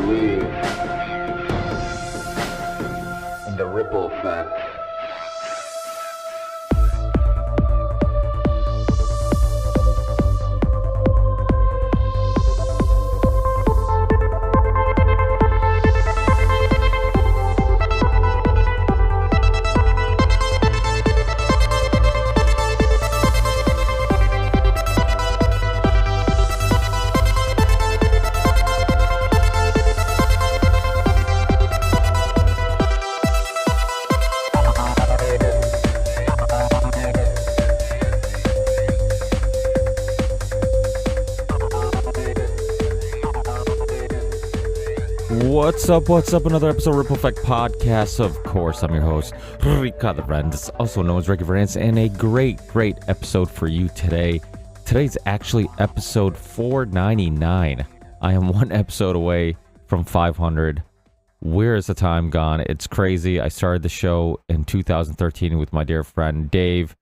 believe in the ripple effect. What's up? Another episode of Ripple Effect Podcast. Of course, I'm your host, Ricardo Renz, also known as Ricky Renz, and a great episode for you today. Today's actually episode 499. I am one episode away from 500. Where is the time gone? It's crazy. I started the show in 2013 with my dear friend Dave.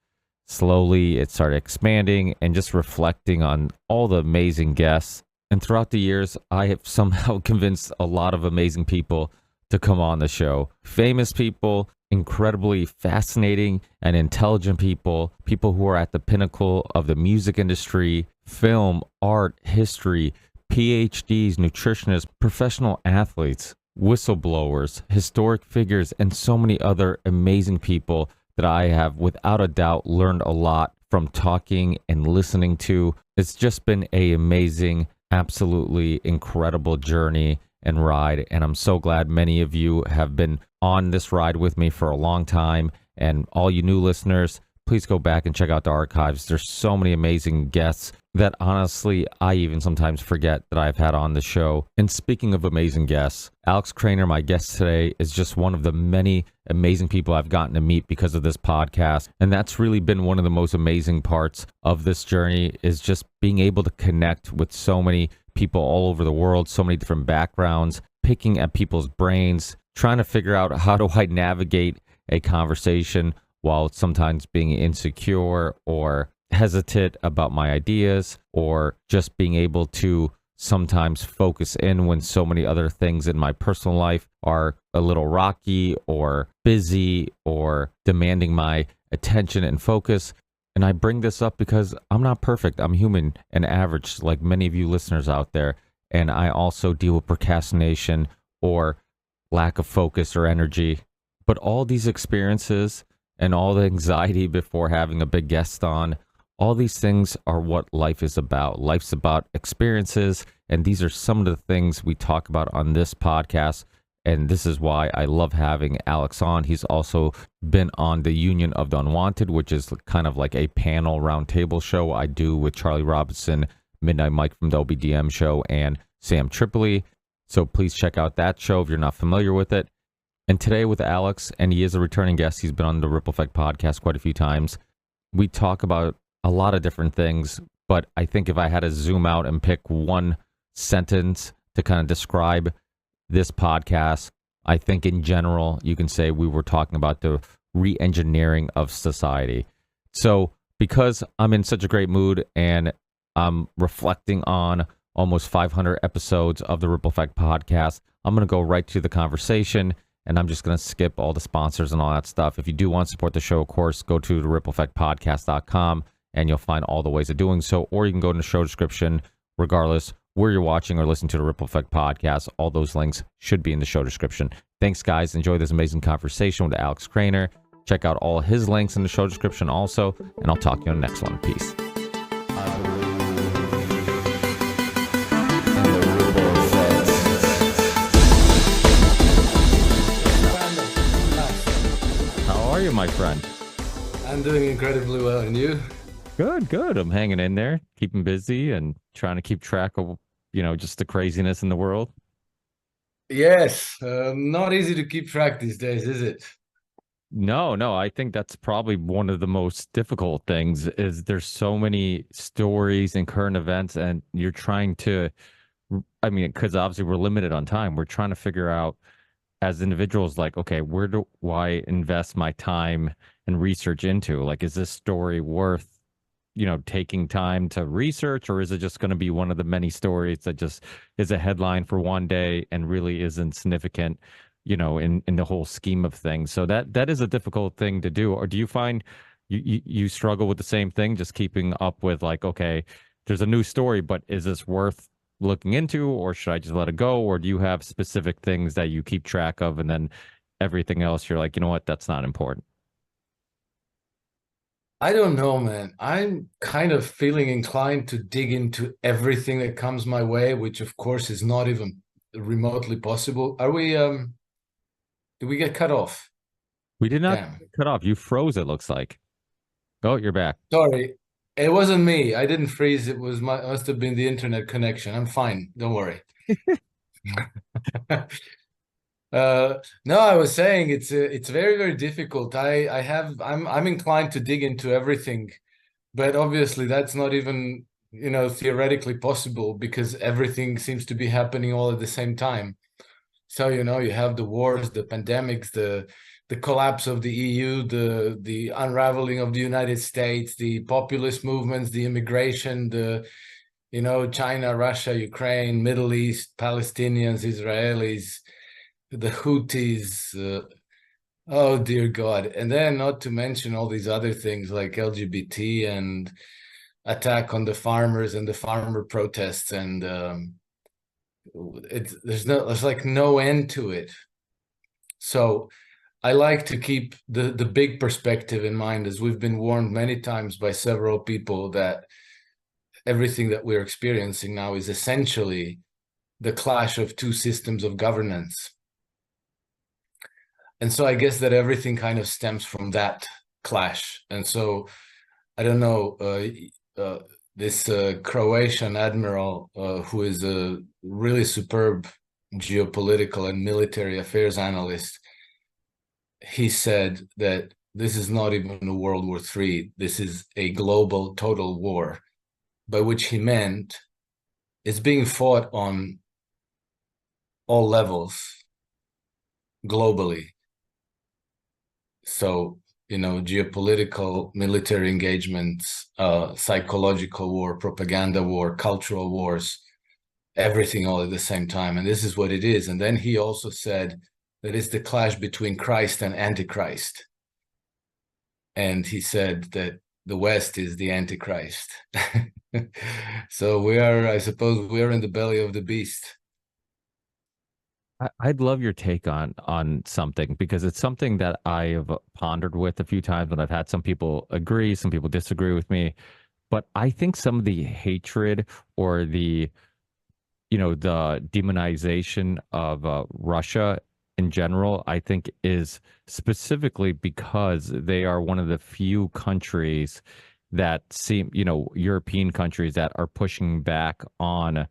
Slowly, it started expanding and just reflecting on all the amazing guests. And throughout the years, I have somehow convinced a lot of amazing people to come on the show. Famous people, incredibly fascinating and intelligent people, people who are at the pinnacle of the music industry, film, art, history, PhDs, nutritionists, professional athletes, whistleblowers, historic figures, and so many other amazing people that I have without a doubt learned a lot from talking and listening to. It's just been an amazing, absolutely incredible journey and ride, and I'm so glad many of you have been on this ride with me for a long time. And all you new listeners, please go back and check out the archives. There's so many amazing guests that honestly I even sometimes forget that I've had on the show. And speaking of amazing guests, Alex Krainer, my guest today, is just one of the many amazing people I've gotten to meet because of this podcast. And that's really been one of the most amazing parts of this journey, is just being able to connect with so many people all over the world, so many different backgrounds, picking at people's brains, trying to figure out how do I navigate a conversation while sometimes being insecure or hesitant about my ideas, or just being able to sometimes focus in when so many other things in my personal life are a little rocky or busy or demanding my attention and focus. And I bring this up because I'm not perfect. I'm human and average like many of you listeners out there. And I also deal with procrastination or lack of focus or energy. But all these experiences and all the anxiety before having a big guest on, all these things are what life is about. Life's about experiences, and these are some of the things we talk about on this podcast. And this is why I love having Alex on. He's also been on the Union of the Unwanted, which is kind of like a panel roundtable show I do with Charlie Robinson, Midnight Mike from the OBDM show, and Sam Tripoli. So please check out that show if you're not familiar with it. And today with Alex, and he is a returning guest, he's been on the Ripple Effect podcast quite a few times. We talk about a lot of different things, but I think if I had to zoom out and pick one sentence to kind of describe this podcast, I think in general, you can say we were talking about the re-engineering of society. So because I'm in such a great mood and I'm reflecting on almost 500 episodes of the Ripple Effect podcast, I'm going to go right to the conversation, and I'm just going to skip all the sponsors and all that stuff. If you do want to support the show, of course, go to the rippleeffectpodcast.com and you'll find all the ways of doing so, or you can go in the show description, regardless where you're watching or listening to the Ripple Effect podcast. All those links should be in the show description. Thanks, guys. Enjoy this amazing conversation with Alex Krainer. Check out all his links in the show description also, and I'll talk to you on the next one. Peace. How are you, my friend? I'm doing incredibly well, and you? Good. I'm hanging in there, keeping busy and trying to keep track of, just the craziness in the world. Yes, not easy to keep track these days, is it? No, I think that's probably one of the most difficult things, is there's so many stories and current events, and you're trying to, because obviously we're limited on time. We're trying to figure out as individuals, like, okay, where do I invest my time and research into? Like, is this story worth taking time to research, or is it just going to be one of the many stories that just is a headline for one day and really isn't significant, in the whole scheme of things? So that is a difficult thing to do. Or do you find you struggle with the same thing, just keeping up with like, okay, there's a new story, but is this worth looking into, or should I just let it go? Or do you have specific things that you keep track of, and then everything else you're like, you know what, that's not important? I don't know, man. I'm kind of feeling inclined to dig into everything that comes my way, which of course is not even remotely possible. Did we get cut off? We did not Damn. cut off. You froze, it looks like. Oh, you're back. Sorry. It wasn't me. I didn't freeze. It was must have been the internet connection. I'm fine. Don't worry. No, I was saying it's very, very difficult. I'm inclined to dig into everything, but obviously that's not even, theoretically possible because everything seems to be happening all at the same time. So, you have the wars, the pandemics, the collapse of the EU, the unraveling of the United States, the populist movements, the immigration, China, Russia, Ukraine, Middle East, Palestinians, Israelis, the Houthis, oh dear God. And then not to mention all these other things like LGBT and attack on the farmers and the farmer protests, and there's like no end to it. So I like to keep the big perspective in mind, as we've been warned many times by several people that everything that we're experiencing now is essentially the clash of two systems of governance. And so I guess that everything kind of stems from that clash. And so I don't know, this Croatian admiral, who is a really superb geopolitical and military affairs analyst, he said that this is not even a World War III. This is a global total war, by which he meant it's being fought on all levels globally. So, geopolitical, military engagements, psychological war, propaganda war, cultural wars, everything all at the same time. And this is what it is. And then he also said that it's the clash between Christ and Antichrist. And he said that the West is the Antichrist. So I suppose we're in the belly of the beast. I'd love your take on something, because it's something that I have pondered with a few times, and I've had some people agree, some people disagree with me. But I think some of the hatred, or the demonization of Russia in general, I think is specifically because they are one of the few countries that seem, European countries that are pushing back on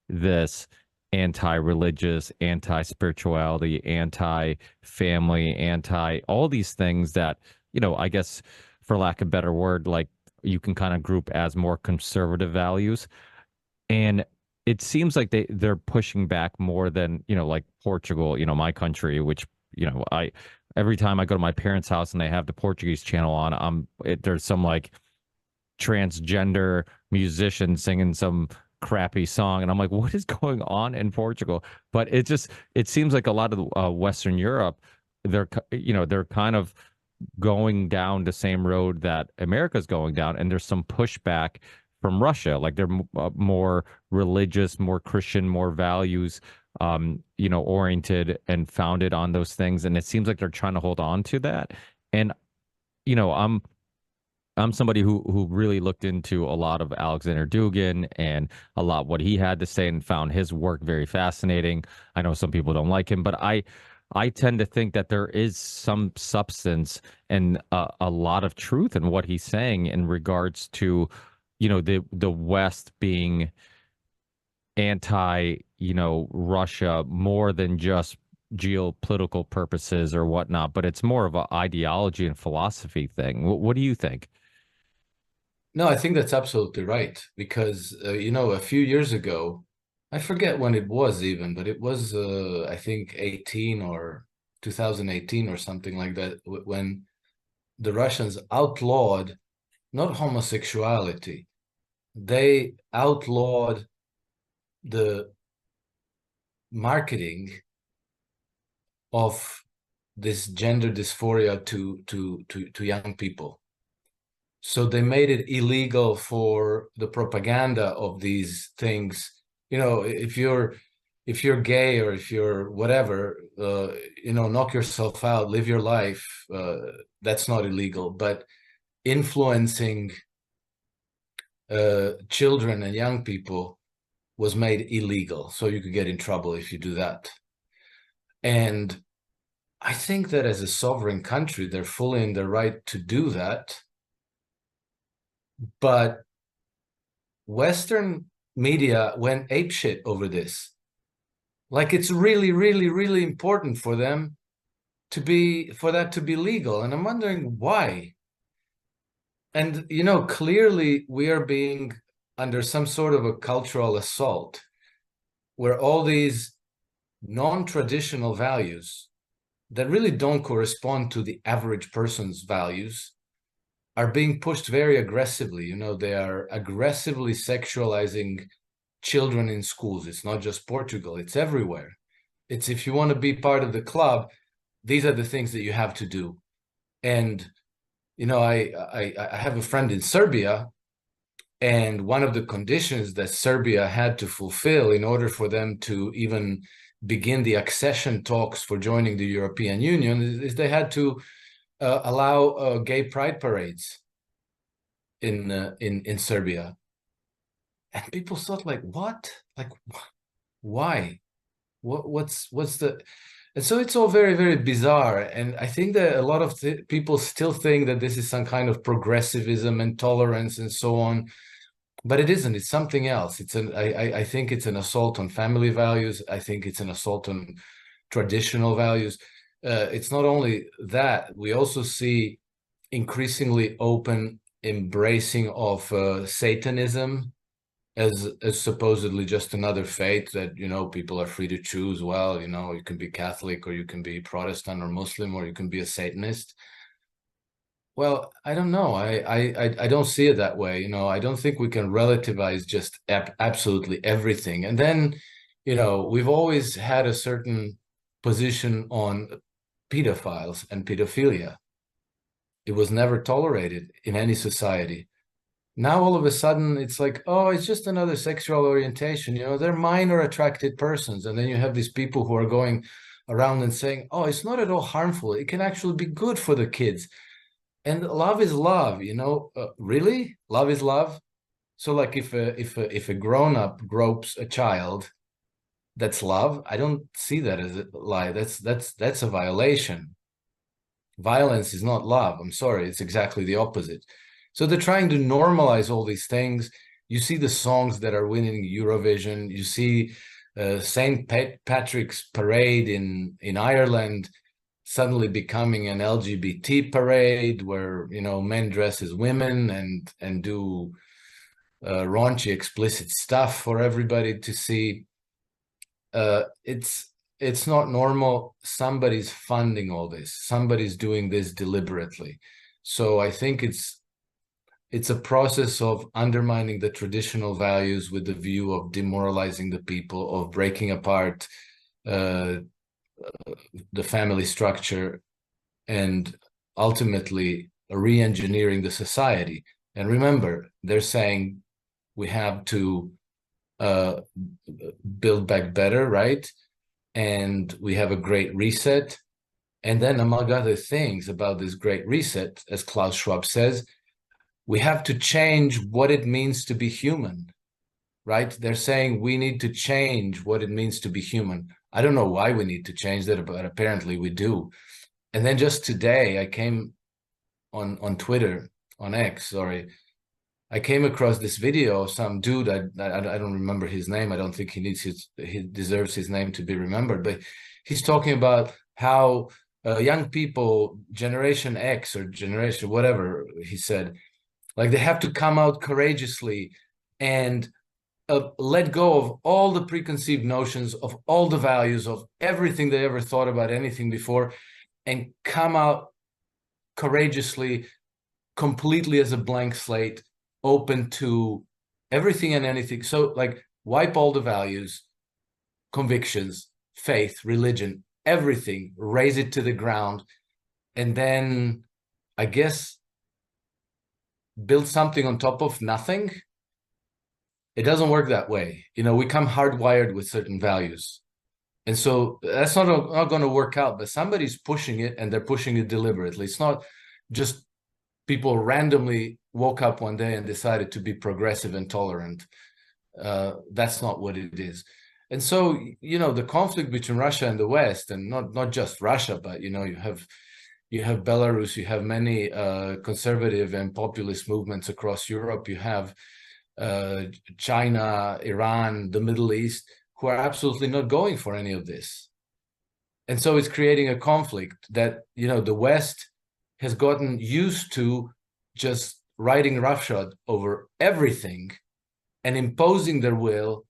this anti-religious, anti-spirituality, anti-family, anti all these things that, I guess for lack of a better word, like you can kind of group as more conservative values. And it seems like they're pushing back more than, like Portugal, my country, which, I every time I go to my parents' house and they have the Portuguese channel on, there's some like transgender musician singing some crappy song, and I'm like, what is going on in Portugal? But it seems like a lot of Western Europe, they're kind of going down the same road that America's going down, and there's some pushback from Russia. Like they're more religious, more Christian, more values, oriented and founded on those things. And it seems like they're trying to hold on to that. And, you know, I'm somebody who really looked into a lot of Alexander Dugin and a lot what he had to say, and found his work very fascinating. I know some people don't like him, but I tend to think that there is some substance and a lot of truth in what he's saying in regards to, the West being anti, Russia more than just geopolitical purposes or whatnot, but it's more of an ideology and philosophy thing. What do you think? No, I think that's absolutely right because a few years ago, I forget when it was even, but it was I think 18 or 2018 or something like that when the Russians outlawed not homosexuality. They outlawed the marketing of this gender dysphoria to young people. So they made it illegal for the propaganda of these things. You know, if you're gay or if you're whatever, you know, knock yourself out, live your life. That's not illegal, but influencing children and young people was made illegal. So you could get in trouble if you do that. And I think that as a sovereign country, they're fully in their right to do that. But Western media went apeshit over this. Like it's really, really, really important for them for that to be legal. And I'm wondering why. And, you know, clearly we are being under some sort of a cultural assault where all these non-traditional values that really don't correspond to the average person's values are being pushed very aggressively. You know, they are aggressively sexualizing children in schools. It's not just Portugal, it's everywhere. It's if you want to be part of the club, these are the things that you have to do. And, you know, I have a friend in Serbia, and one of the conditions that Serbia had to fulfill in order for them to even begin the accession talks for joining the European Union is they had to allow gay pride parades in Serbia. And people thought, like, what? Like, why? What's the... And so it's all very, very bizarre. And I think that a lot of people still think that this is some kind of progressivism and tolerance and so on. But it isn't. It's something else. I think it's an assault on family values. I think it's an assault on traditional values. It's not only that. We also see increasingly open embracing of Satanism as supposedly just another faith that, you know, people are free to choose. Well, you know, you can be Catholic or you can be Protestant or Muslim or you can be a Satanist. Well, I don't know. I don't see it that way. You know, I don't think we can relativize just absolutely everything. And then, you know, we've always had a certain position on pedophiles and pedophilia. It was never tolerated in any society. Now, all of a sudden, it's like, oh, it's just another sexual orientation. You know, they're minor attracted persons. And then you have these people who are going around and saying, oh, it's not at all harmful. It can actually be good for the kids. And love is love, you know, really? Love is love. So like if a grown-up gropes a child, that's love. I don't see that as a lie. That's a violation. Violence is not love. I'm sorry. It's exactly the opposite. So they're trying to normalize all these things. You see the songs that are winning Eurovision. You see St. Patrick's Parade in Ireland suddenly becoming an LGBT parade where, you know, men dress as women and do raunchy, explicit stuff for everybody to see. It's not normal. Somebody's funding all this. Somebody's doing this deliberately. So I think it's a process of undermining the traditional values with the view of demoralizing the people, of breaking apart the family structure, and ultimately re-engineering the society. And remember, they're saying we have to build back better, right? And we have a great reset. And then, among other things about this great reset, as Klaus Schwab says, we have to change what it means to be human, right? They're saying we need to change what it means to be human. I don't know why we need to change that, but apparently we do. And then just today, I came on Twitter, on X, sorry, I came across this video of some dude. I don't remember his name. I don't think he deserves his name to be remembered. But he's talking about how young people, Generation X or Generation whatever he said, like they have to come out courageously and let go of all the preconceived notions, of all the values, of everything they ever thought about anything before, and come out courageously, completely as a blank slate, open to everything and anything. So like wipe all the values, convictions, faith, religion, everything, raise it to the ground, and then I guess build something on top of nothing. It doesn't work that way. We come hardwired with certain values. And so that's not going to work out, but somebody's pushing it, and they're pushing it deliberately. It's not just people randomly woke up one day and decided to be progressive and tolerant. That's not what it is. And so, the conflict between Russia and the West, and not just Russia, but, you have Belarus, you have many conservative and populist movements across Europe. You have China, Iran, the Middle East, who are absolutely not going for any of this. And so it's creating a conflict that, the West has gotten used to just riding roughshod over everything and imposing their will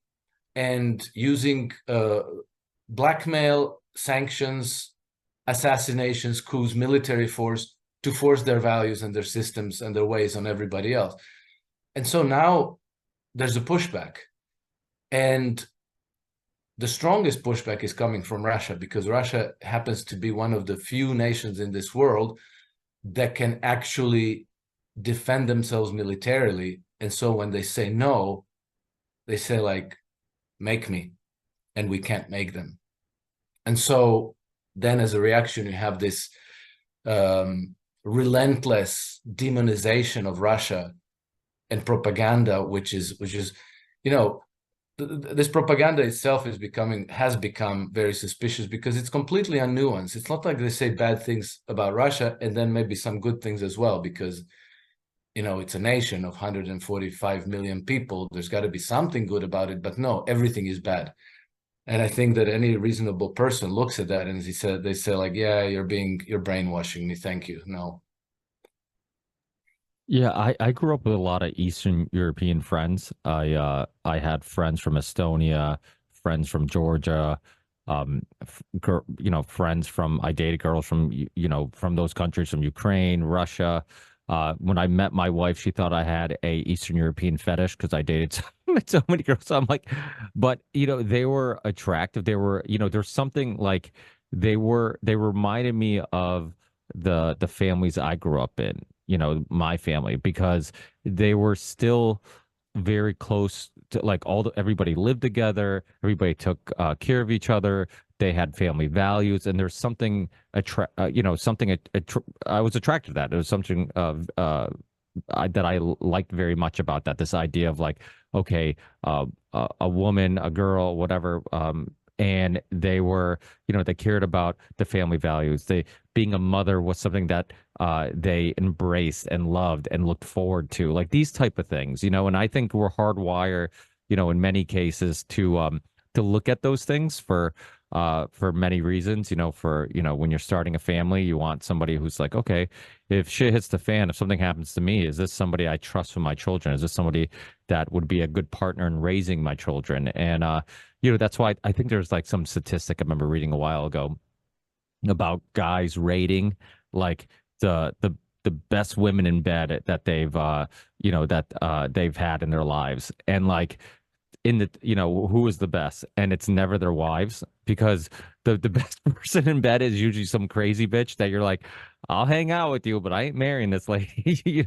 and using blackmail, sanctions, assassinations, coups, military force to force their values and their systems and their ways on everybody else. And so now there's a pushback. And the strongest pushback is coming from Russia, because Russia happens to be one of the few nations in this world that can actually defend themselves militarily. And so when they say no, they say like, make me, and we can't make them. And so then as a reaction, you have this relentless demonization of Russia and propaganda, which is this propaganda itself has become very suspicious, because it's completely unnuanced. It's not like they say bad things about Russia and then maybe some good things as well, because it's a nation of 145 million people. There's got to be something good about it, but no, everything is bad. And I think that any reasonable person looks at that and they say like, yeah, you're brainwashing me. Thank you. No. Yeah, I grew up with a lot of Eastern European friends. I had friends from Estonia, friends from Georgia, friends from I dated girls from from those countries, from Ukraine, Russia. When I met my wife, she thought I had a Eastern European fetish because I dated so many girls. So I'm like, but they were attractive. They were, there's something like they reminded me of the families I grew up in, my family, because they were still very close to, like, everybody lived together, everybody took care of each other, they had family values, and there's something I was attracted to that. It was something that I liked very much about that, this idea of like, okay, a woman, a girl, whatever, and they were, they cared about the family values. Being a mother was something that they embraced and loved and looked forward to, like these type of things, and I think we're hardwired, in many cases to look at those things for many reasons. When you're starting a family, you want somebody who's like, okay, if shit hits the fan, if something happens to me, is this somebody I trust with my children? Is this somebody that would be a good partner in raising my children? And that's why I think there's like some statistic I remember reading a while ago about guys rating like the best women in bed that they've had in their lives, and like in the who is the best, and it's never their wives, because the best person in bed is usually some crazy bitch that you're like, I'll hang out with you, but I ain't marrying this lady.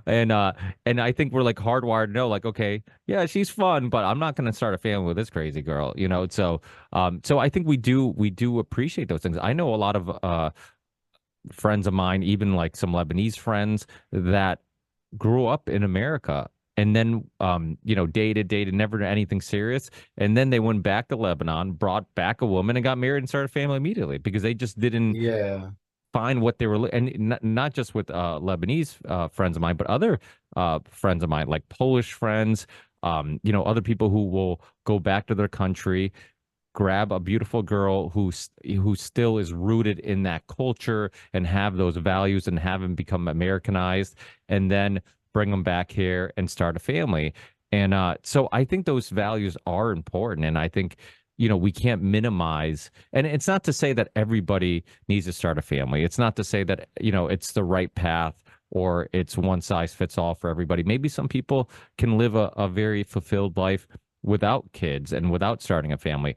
And I think we're like hardwired to know, like, okay, yeah, she's fun, but I'm not going to start a family with this crazy girl. So I think we do appreciate those things. I know a lot of friends of mine, even like some Lebanese friends that grew up in America, and then dated, never did anything serious, and then they went back to Lebanon, brought back a woman, and got married and started a family immediately, because they just didn't find what they were. And not just with Lebanese friends of mine, but other friends of mine, like Polish friends, other people who will go back to their country, grab a beautiful girl who still is rooted in that culture and have those values and have them become Americanized, and then bring them back here and start a family. And so I think those values are important. And I think, we can't minimize, and it's not to say that everybody needs to start a family. It's not to say that, it's the right path, or it's one size fits all for everybody. Maybe some people can live a very fulfilled life without kids and without starting a family.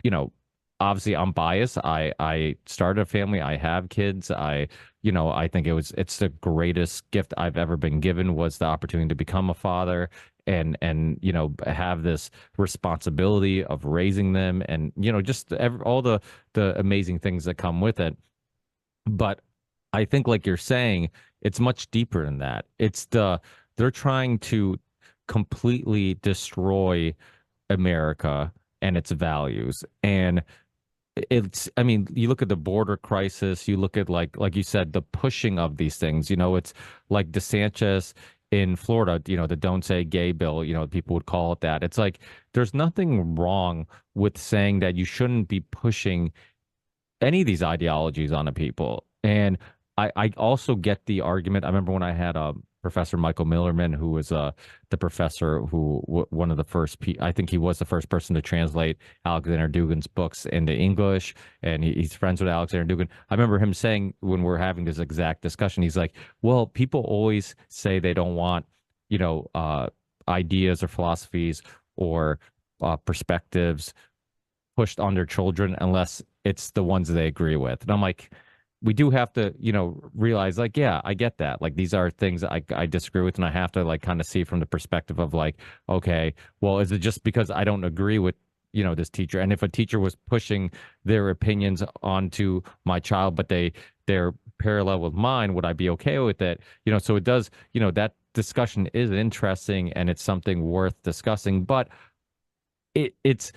You know, obviously I'm biased. I started a family. I have kids. I think it's the greatest gift I've ever been given was the opportunity to become a father and have this responsibility of raising them and just all the amazing things that come with it. But I think, like you're saying, it's much deeper than that. They're trying to completely destroy America and its values. And I mean, you look at the border crisis, you look at like you said, the pushing of these things, it's like DeSantis in Florida, the Don't Say Gay bill, people would call it that. It's like there's nothing wrong with saying that you shouldn't be pushing any of these ideologies onto people. And I also get the argument. I remember when I had Professor Michael Millerman, who was the professor who one of the first, I think he was the first person to translate Alexander Dugin's books into English, and he's friends with Alexander Dugin. I remember him saying when we're having this exact discussion, he's like, well, people always say they don't want, ideas or philosophies or perspectives pushed on their children unless it's the ones they agree with. And I'm like, we do have to, realize like, yeah, I get that. Like these are things that I disagree with, and I have to like kind of see from the perspective of like, okay, well, is it just because I don't agree with, this teacher? And if a teacher was pushing their opinions onto my child, but they're parallel with mine, would I be okay with it? So it does, that discussion is interesting and it's something worth discussing, but it's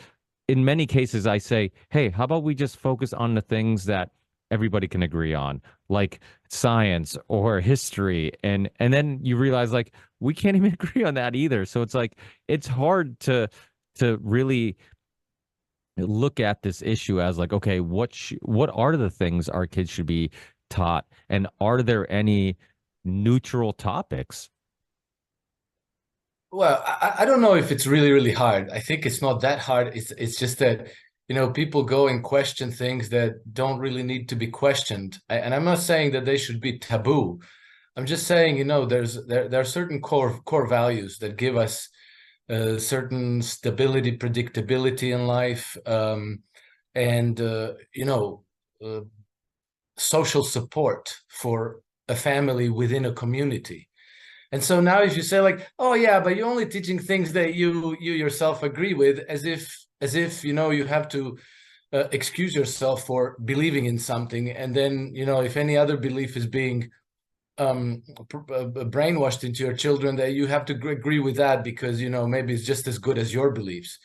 in many cases I say, hey, how about we just focus on the things that everybody can agree on, like science or history, and then you realize like we can't even agree on that either. So it's like it's hard to really look at this issue as like, okay, what are the things our kids should be taught, and are there any neutral topics? Well, I don't know if it's really, really hard. I think it's not that hard. It's just that, people go and question things that don't really need to be questioned. And I'm not saying that they should be taboo. I'm just saying, there are certain core values that give us certain stability, predictability in life, and social support for a family within a community. And so now if you say like, oh yeah, but you're only teaching things that you yourself agree with, as if you have to excuse yourself for believing in something, and then if any other belief is being brainwashed into your children, that you have to agree with that because maybe it's just as good as your beliefs.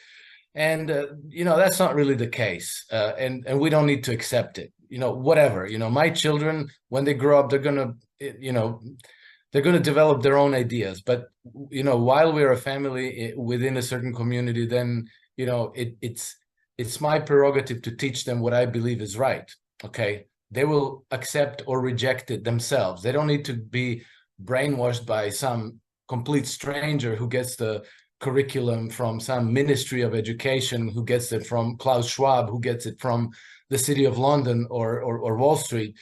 And that's not really the case, and we don't need to accept it. Whatever. My children, when they grow up, they're gonna they're going to develop their own ideas. But while we're a family within a certain community, then it's my prerogative to teach them what I believe is right. Okay, they will accept or reject it themselves. They don't need to be brainwashed by some complete stranger who gets the curriculum from some Ministry of Education, who gets it from Klaus Schwab, who gets it from the City of London or Wall Street,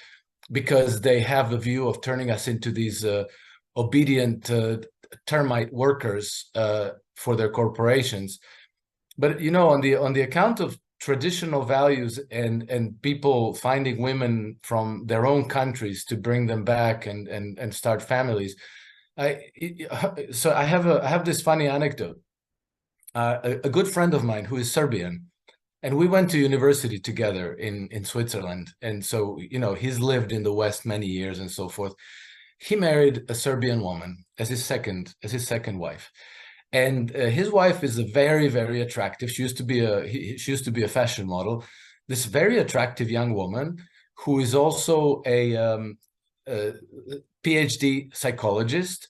because they have a view of turning us into these obedient termite workers for their corporations. But on the account of traditional values and people finding women from their own countries to bring them back and start families, so I have this funny anecdote. A good friend of mine who is Serbian, and we went to university together in Switzerland. And so, he's lived in the West many years and so forth. He married a Serbian woman as his second wife. And his wife is a very, very attractive. She used to be a fashion model. This very attractive young woman who is also a PhD psychologist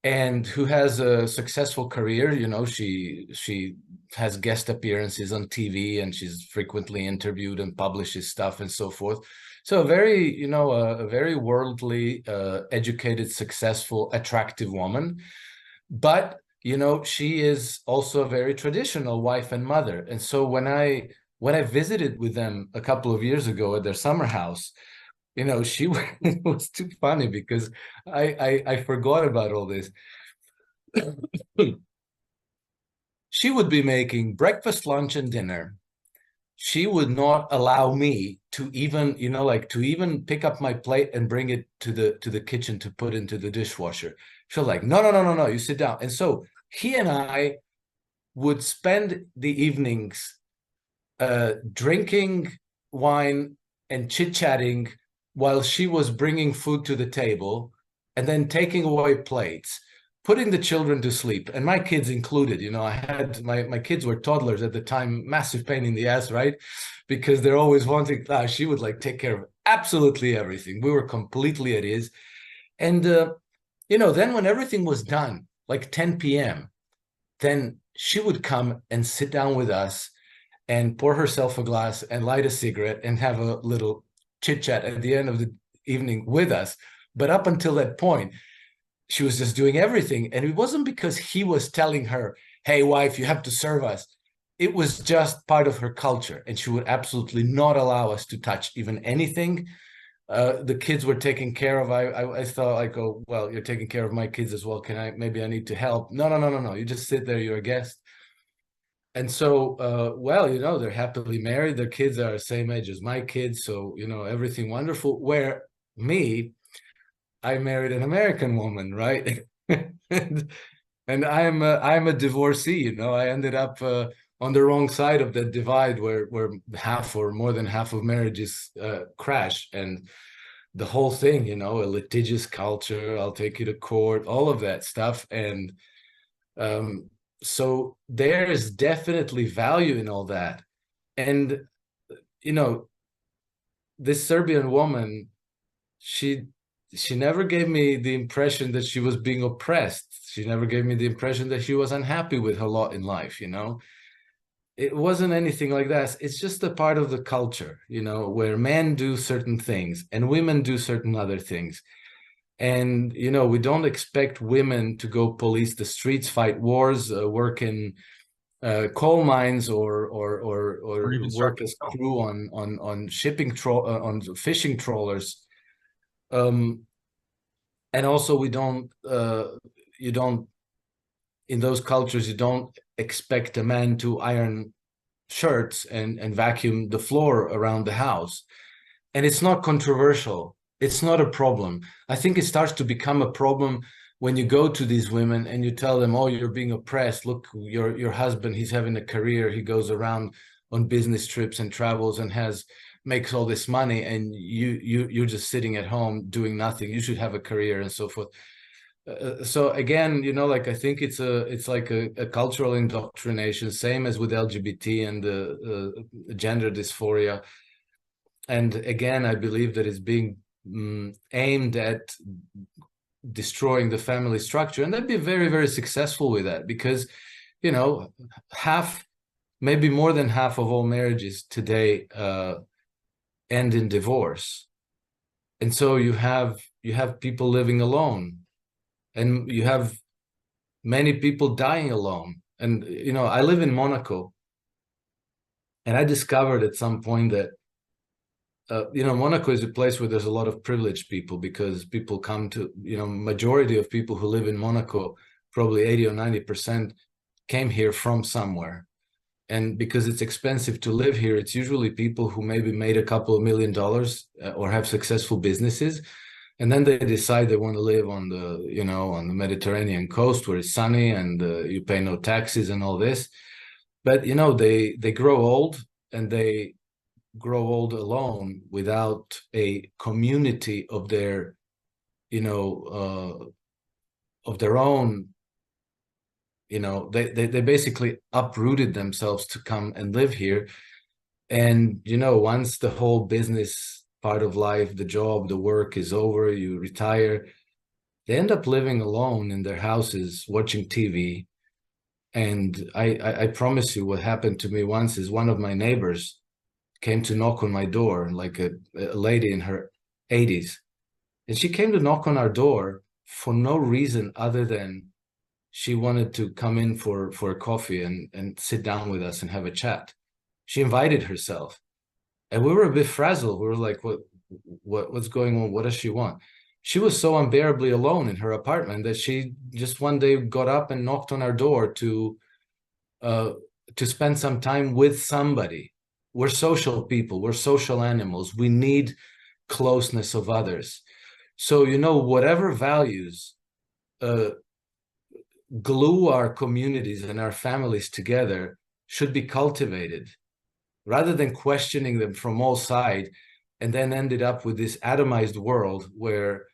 and who has a successful career. She has guest appearances on TV, and she's frequently interviewed and publishes stuff and so forth. So a very worldly, educated, successful, attractive woman. But she is also a very traditional wife and mother. And so when I visited with them a couple of years ago at their summer house, she it was too funny because I forgot about all this. She would be making breakfast, lunch, and dinner. She would not allow me to even, like to even pick up my plate and bring it to the kitchen to put into the dishwasher. She's like, no, no, no, no, no, you sit down. And so he and I would spend the evenings drinking wine and chit-chatting while she was bringing food to the table and then taking away plates, putting the children to sleep, and my kids included. I had my kids were toddlers at the time, massive pain in the ass, right? Because they're always wanting, she would like take care of absolutely everything. We were completely at ease. And, then when everything was done, like 10 p.m., then she would come and sit down with us and pour herself a glass and light a cigarette and have a little chit chat at the end of the evening with us. But up until that point, she was just doing everything. And it wasn't because he was telling her, hey, wife, you have to serve us. It was just part of her culture. And she would absolutely not allow us to touch even anything. The kids were taken care of. I thought, like, oh, well, you're taking care of my kids as well. Maybe I need to help. No, no, no, no, no. You just sit there. You're a guest. And so, well, they're happily married. Their kids are the same age as my kids. So, everything wonderful. Where me, I married an American woman, right? and I'm a divorcee. I ended up on the wrong side of that divide where half or more than half of marriages crash. And the whole thing, a litigious culture, I'll take you to court, all of that stuff. And so there's definitely value in all that. And, this Serbian woman, she never gave me the impression that she was being oppressed. She never gave me the impression that she was unhappy with her lot in life, It wasn't anything like that. It's just a part of the culture, where men do certain things and women do certain other things. And, we don't expect women to go police the streets, fight wars, work in coal mines or work as crew on shipping on fishing trawlers. And also you don't, in those cultures, you don't expect a man to iron shirts and vacuum the floor around the house. And it's not controversial. It's not a problem. I think it starts to become a problem when you go to these women and you tell them, oh, you're being oppressed. Look, your husband, he's having a career. He goes around on business trips and travels and makes all this money, and you're just sitting at home doing nothing. You should have a career and so forth. So again, like I think it's like a cultural indoctrination, same as with LGBT and the gender dysphoria. And again, I believe that it's being aimed at destroying the family structure, and they'd be very, very successful with that because, maybe more than half of all marriages today end in divorce. And so you have people living alone, and you have many people dying alone. And, I live in Monaco, and I discovered at some point that, Monaco is a place where there's a lot of privileged people because people come to, majority of people who live in Monaco, probably 80 or 90% came here from somewhere. And because it's expensive to live here, it's usually people who maybe made a couple of $1 million or have successful businesses. And then they decide they want to live on the Mediterranean coast where it's sunny and you pay no taxes and all this. But, they grow old, and they grow old alone without a community of their, of their own. They basically uprooted themselves to come and live here. And, once the whole business part of life, the job, the work is over, you retire, they end up living alone in their houses, watching TV. And I promise you, what happened to me once is one of my neighbors came to knock on my door, like a lady in her 80s. And she came to knock on our door for no reason other than she wanted to come in for a coffee and sit down with us and have a chat. She invited herself. And we were a bit frazzled. We were like, what's going on? What does she want? She was so unbearably alone in her apartment that she just one day got up and knocked on our door uh, to spend some time with somebody. We're social people. We're social animals. We need closeness of others. So, whatever values uh, glue our communities and our families together should be cultivated rather than questioning them from all sides and then ended up with this atomized world where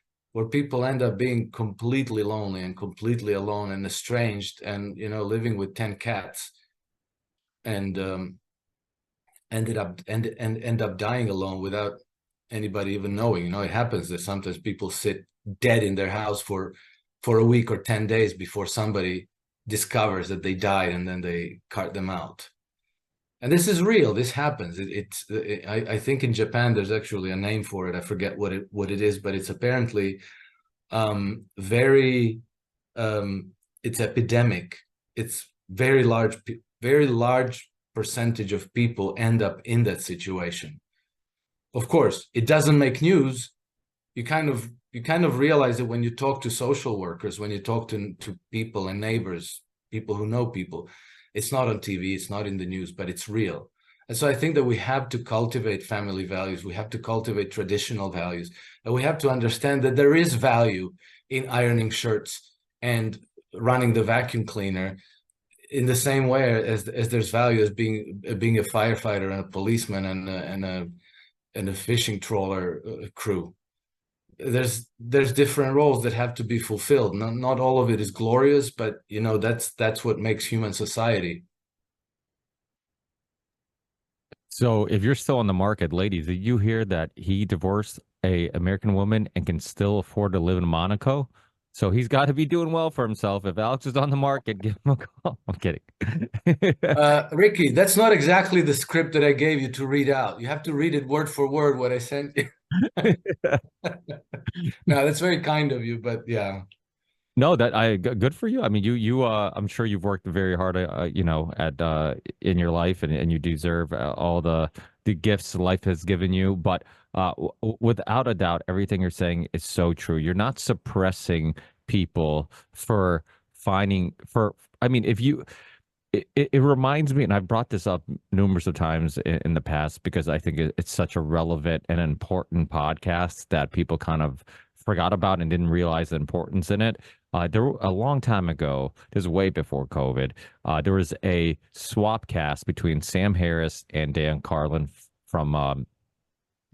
people end up being completely lonely and completely alone and estranged and living with 10 cats and end up dying alone without anybody even knowing. It happens that sometimes people sit dead in their house for a week or 10 days before somebody discovers that they died, and then they cart them out. And this is real. This happens. I think in Japan there's actually a name for it. I forget what it is, but it's apparently very it's epidemic. It's very large percentage of people end up in that situation. Of course, it doesn't make news. You kind of realize it when you talk to social workers, when you talk to people and neighbors, people who know people. It's not on TV, it's not in the news, but it's real. And so I think that we have to cultivate family values, we have to cultivate traditional values, and we have to understand that there is value in ironing shirts and running the vacuum cleaner in the same way as there's value as being a firefighter and a policeman and a fishing trawler crew. There's different roles that have to be fulfilled. Not all of it is glorious, but that's what makes human society. So if you're still on the market, ladies, did you hear that he divorced a American woman and can still afford to live in Monaco? So he's got to be doing well for himself. If Alex is on the market, give him a call. I'm kidding. Ricky, that's not exactly the script that I gave you to read out. You have to read it word for word what I sent you. No, that's very kind of you, but yeah. No, good for you. I mean, I'm sure you've worked very hard, at in your life, and you deserve all the gifts life has given you. But without a doubt, everything you're saying is so true. You're not suppressing people for finding for. I mean, if you it reminds me, and I've brought this up numerous of times in the past because I think it's such a relevant and important podcast that people kind of forgot about and didn't realize the importance in it. A long time ago, this is way before COVID, there was a swap cast between Sam Harris and Dan Carlin from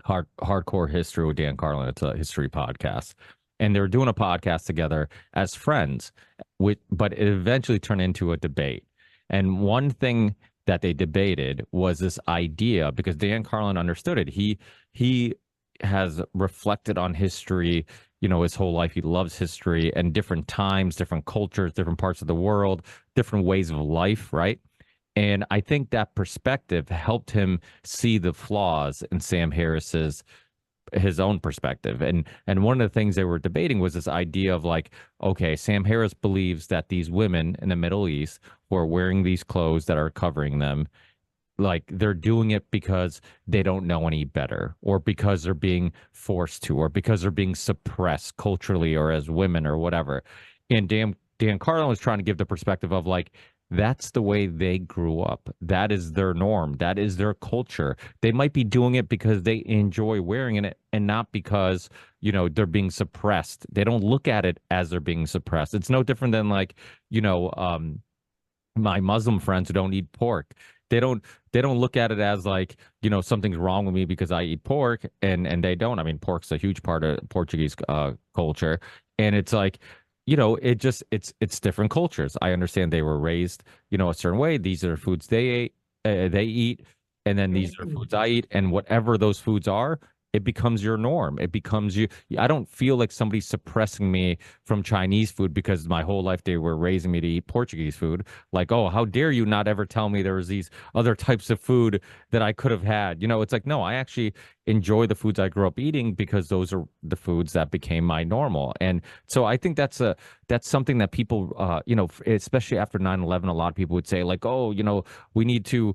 Hardcore History with Dan Carlin. It's a history podcast. And they were doing a podcast together as friends, but it eventually turned into a debate. And one thing that they debated was this idea, because Dan Carlin understood it. He has reflected on history, his whole life. He loves history and different times, different cultures, different parts of the world, different ways of life, right? And I think that perspective helped him see the flaws in Sam Harris's his own perspective. And one of the things they were debating was this idea of like, okay, Sam Harris believes that these women in the Middle East who are wearing these clothes that are covering them, like they're doing it because they don't know any better, or because they're being forced to, or because they're being suppressed culturally or as women or whatever. And Dan Carlin was trying to give the perspective of like, that's the way they grew up. That is their norm. That is their culture. They might be doing it because they enjoy wearing it and not because, they're being suppressed. They don't look at it as they're being suppressed. It's no different than like, my Muslim friends who don't eat pork. They don't look at it as like, something's wrong with me because I eat pork, and they don't. I mean, pork's a huge part of Portuguese culture. And it's like, it's different cultures. I understand they were raised, a certain way. These are foods they eat, and then these are foods I eat, and whatever those foods are, it becomes your norm. It becomes you. I don't feel like somebody's suppressing me from Chinese food because my whole life they were raising me to eat Portuguese food. Like, oh, how dare you not ever tell me there was these other types of food that I could have had? It's like, no, I actually enjoy the foods I grew up eating because those are the foods that became my normal. And so I think that's something that people, especially after 9/11, a lot of people would say like, oh, we need to,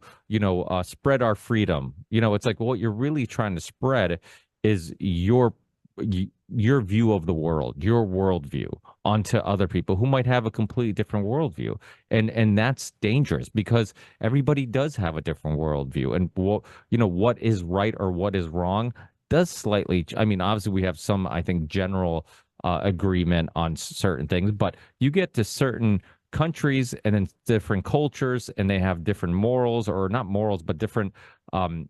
spread our freedom. It's like, well, what you're really trying to spread is your view of the world, your worldview onto other people who might have a completely different worldview. And that's dangerous because everybody does have a different worldview. And what is right or what is wrong does slightly, I mean, obviously we have some, I think, general agreement on certain things, but you get to certain countries and then different cultures and they have different morals, or not morals, but different um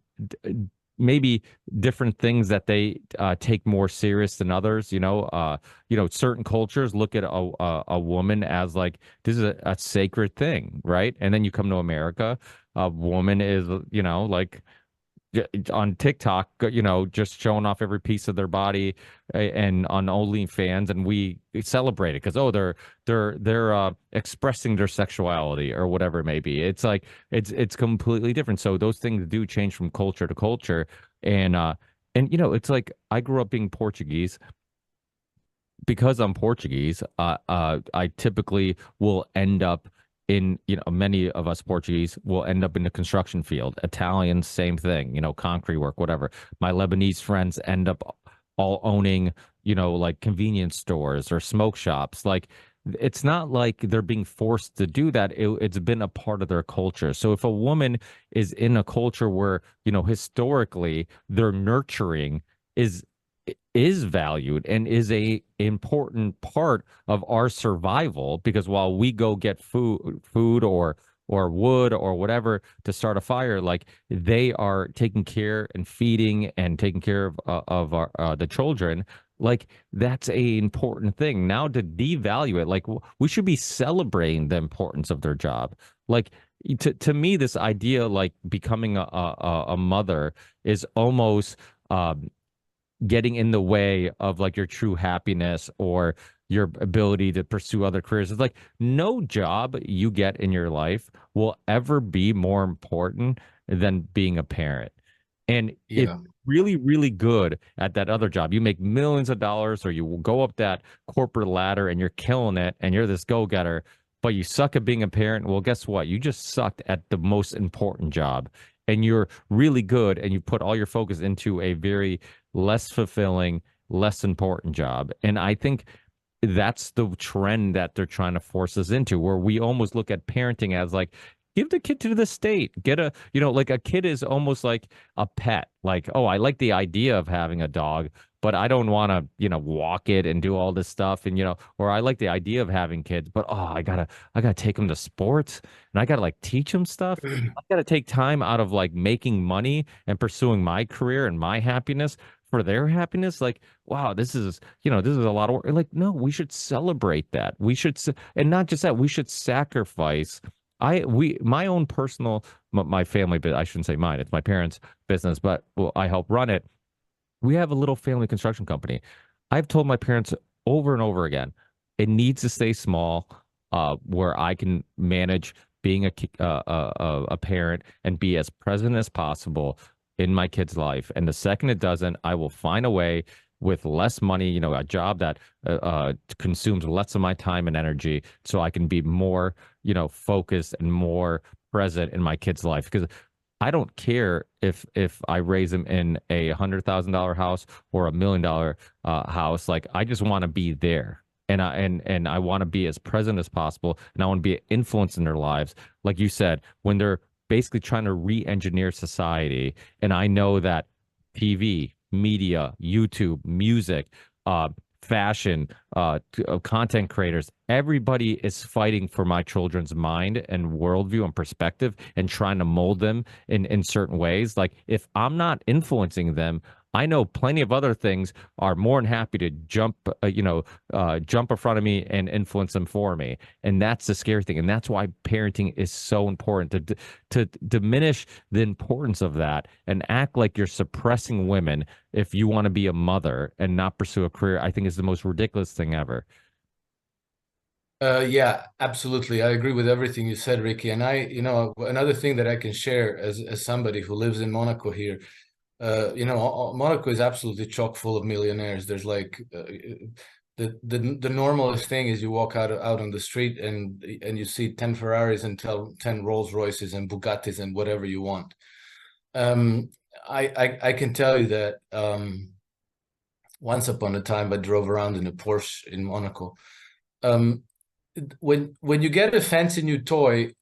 maybe different things that they take more serious than others. Certain cultures look at a woman as like this is a sacred thing, right? And then you come to America, a woman is, like on TikTok, just showing off every piece of their body, and on OnlyFans, and we celebrate it because they're expressing their sexuality or whatever it may be. It's like it's completely different. So those things do change from culture to culture, and it's like I grew up being Portuguese. Because I'm Portuguese, I typically will end up in, many of us Portuguese will end up in the construction field. Italians, same thing, concrete work, whatever. My Lebanese friends end up all owning, like convenience stores or smoke shops. Like, it's not like they're being forced to do that. It's been a part of their culture. So if a woman is in a culture where, historically their nurturing is is valued and is a important part of our survival, because while we go get food or wood or whatever to start a fire, like they are taking care and feeding and taking care of our the children. Like that's a important thing. Now to devalue it, like we should be celebrating the importance of their job. Like to me, this idea like becoming a mother is almost getting in the way of like your true happiness or your ability to pursue other careers. It's like no job you get in your life will ever be more important than being a parent. And if Yeah. really, really good at that other job, you make millions of dollars, or you will go up that corporate ladder and you're killing it and you're this go-getter, but you suck at being a parent. Well, guess what? You just sucked at the most important job. And you're really good and you put all your focus into a very less fulfilling, less important job. And I think that's the trend that they're trying to force us into, where we almost look at parenting as like, give the kid to the state, get a, like a kid is almost like a pet. Like, oh, I like the idea of having a dog, but I don't want to, walk it and do all this stuff. And, or I like the idea of having kids, but oh, I gotta take them to sports and I gotta like teach them stuff. I gotta take time out of like making money and pursuing my career and my happiness for their happiness. Like, wow, this is a lot of work. Like, no, we should celebrate that. And not just that, we should sacrifice. My own personal, my family, but I shouldn't say mine. It's my parents' business, but well, I help run it. We have a little family construction company. I've told my parents over and over again, it needs to stay small, where I can manage being a parent and be as present as possible in my kid's life. And the second it doesn't, I will find a way with less money, a job that consumes less of my time and energy, so I can be more, focused and more present in my kid's life. Because I don't care if I raise them in $100,000 house or $1 million house. Like I just want to be there, and I want to be as present as possible, and I want to be an influence in their lives. Like you said, when they're basically trying to re-engineer society, and I know that TV, media, YouTube, music, fashion, content creators, everybody is fighting for my children's mind and worldview and perspective and trying to mold them in certain ways. Like if I'm not influencing them, I know plenty of other things are more than happy to jump in front of me and influence them for me. And that's the scary thing. And that's why parenting is so important, to diminish the importance of that and act like you're suppressing women if you want to be a mother and not pursue a career. I think is the most ridiculous thing ever. Yeah, absolutely. I agree with everything you said, Ricky. And another thing that I can share as somebody who lives in Monaco here, Monaco is absolutely chock full of millionaires. There's like the normalest thing is you walk out on the street and you see 10 Ferraris and 10 Rolls Royces and Bugattis and whatever you want. I can tell you that Once upon a time, I drove around in a Porsche in Monaco. Um, when you get a fancy new toy,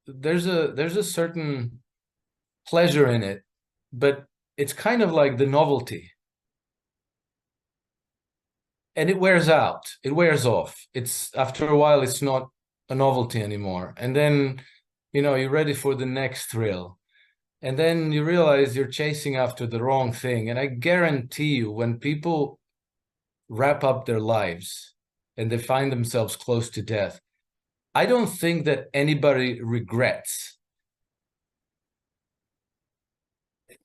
there's a certain pleasure in it, but it's kind of like the novelty, and it wears out. It wears off. It's after a while, it's not a novelty anymore, and then you're ready for the next thrill. And then you realize you're chasing after the wrong thing. And I guarantee you, when people wrap up their lives and they find themselves close to death, I don't think that anybody regrets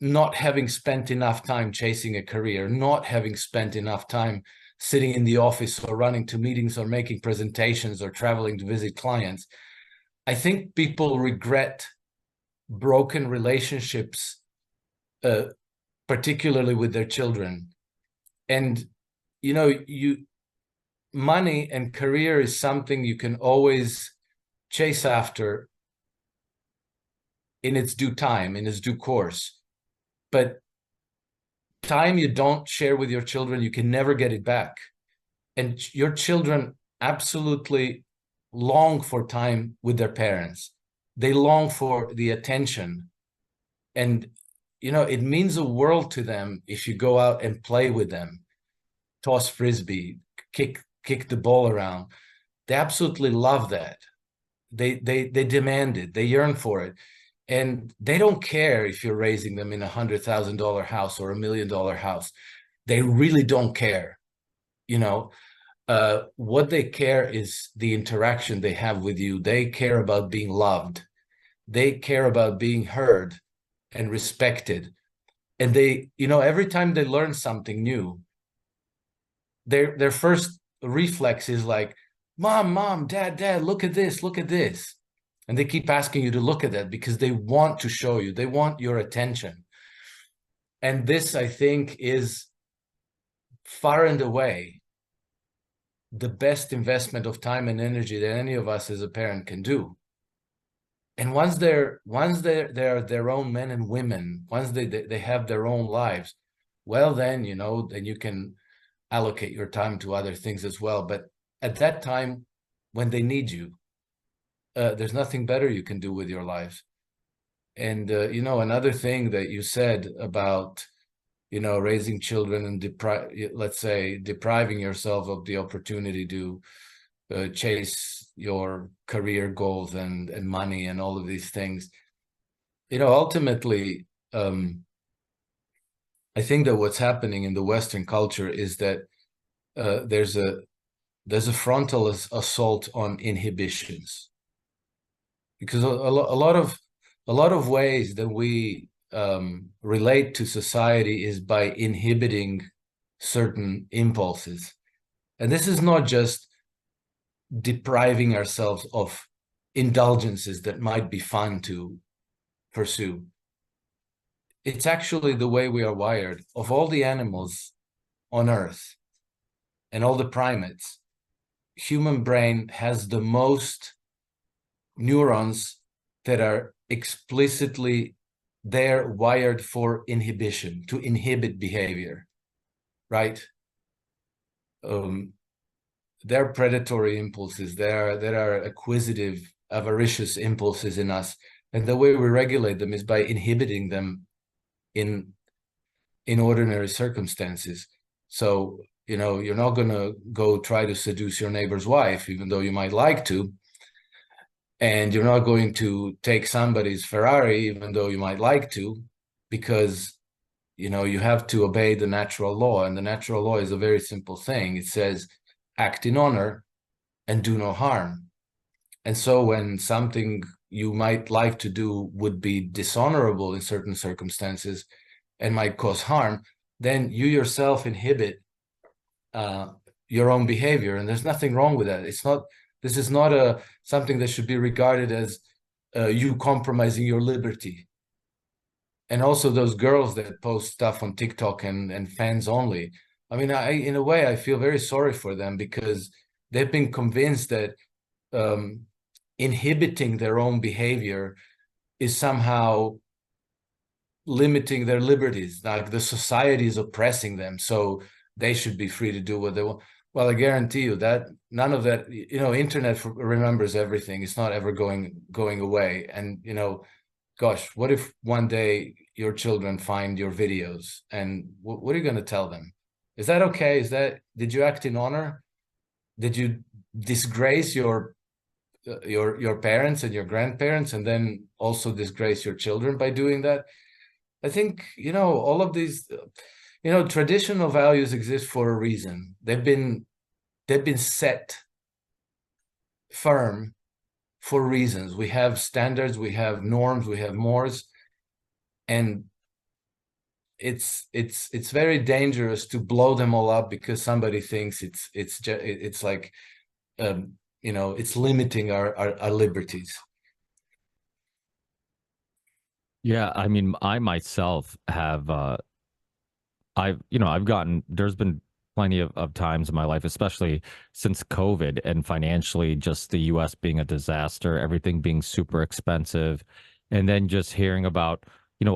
not having spent enough time chasing a career, not having spent enough time sitting in the office or running to meetings or making presentations or traveling to visit clients. I think people regret broken relationships, particularly with their children. And money and career is something you can always chase after in its due time, in its due course. But time you don't share with your children, you can never get it back. And your children absolutely long for time with their parents. They long for the attention. And, it means a world to them if you go out and play with them, toss frisbee, kick the ball around. They absolutely love that. They demand it. They yearn for it. And they don't care if you're raising them in $100,000 house or $1 million house. They really don't care. What they care is the interaction they have with you. They care about being loved. They care about being heard and respected. And they, every time they learn something new, their first reflex is like, mom, dad, look at this. And they keep asking you to look at that because they want to show you, they want your attention. And this, I think, is far and away the best investment of time and energy that any of us as a parent can do. And once they're their own men and women, once they have their own lives, well, then you can allocate your time to other things as well. But at that time, when they need you, there's nothing better you can do with your life. And another thing that you said about raising children and depriving yourself of the opportunity to chase your career goals and money and all of these things, ultimately, I think that what's happening in the Western culture is that there's a frontal assault on inhibitions, because a lot of ways that we relate to society is by inhibiting certain impulses. And this is not just depriving ourselves of indulgences that might be fun to pursue. It's actually the way we are wired. Of all the animals on Earth and all the primates, human brain has the most neurons that are explicitly there wired for inhibition, to inhibit behavior, right? There are predatory impulses, there are acquisitive, avaricious impulses in us, and the way we regulate them is by inhibiting them in ordinary circumstances. So, you're not going to go try to seduce your neighbor's wife, even though you might like to. And you're not going to take somebody's Ferrari, even though you might like to, because, you have to obey the natural law. And the natural law is a very simple thing. It says, act in honor and do no harm. And so when something you might like to do would be dishonorable in certain circumstances and might cause harm, then you yourself inhibit your own behavior. And there's nothing wrong with that. This is not something that should be regarded as you compromising your liberty. And also those girls that post stuff on TikTok and fans only. I mean, in a way, I feel very sorry for them, because they've been convinced that inhibiting their own behavior is somehow limiting their liberties, like the society is oppressing them. So they should be free to do what they want. Well, I guarantee you that none of that, internet remembers everything. It's not ever going away. And, gosh, what if one day your children find your videos and what are you going to tell them? Is that okay? Did you act in honor? Did you disgrace your parents and your grandparents and then also disgrace your children by doing that? I think, all of these, traditional values exist for a reason. They've been set firm for reasons. We have standards, we have norms, we have mores, and it's very dangerous to blow them all up because somebody thinks it's like it's limiting our liberties. Yeah, I mean, I myself have I've gotten there's been plenty of times in my life, especially since COVID and financially just the US being a disaster, everything being super expensive, and then just hearing about,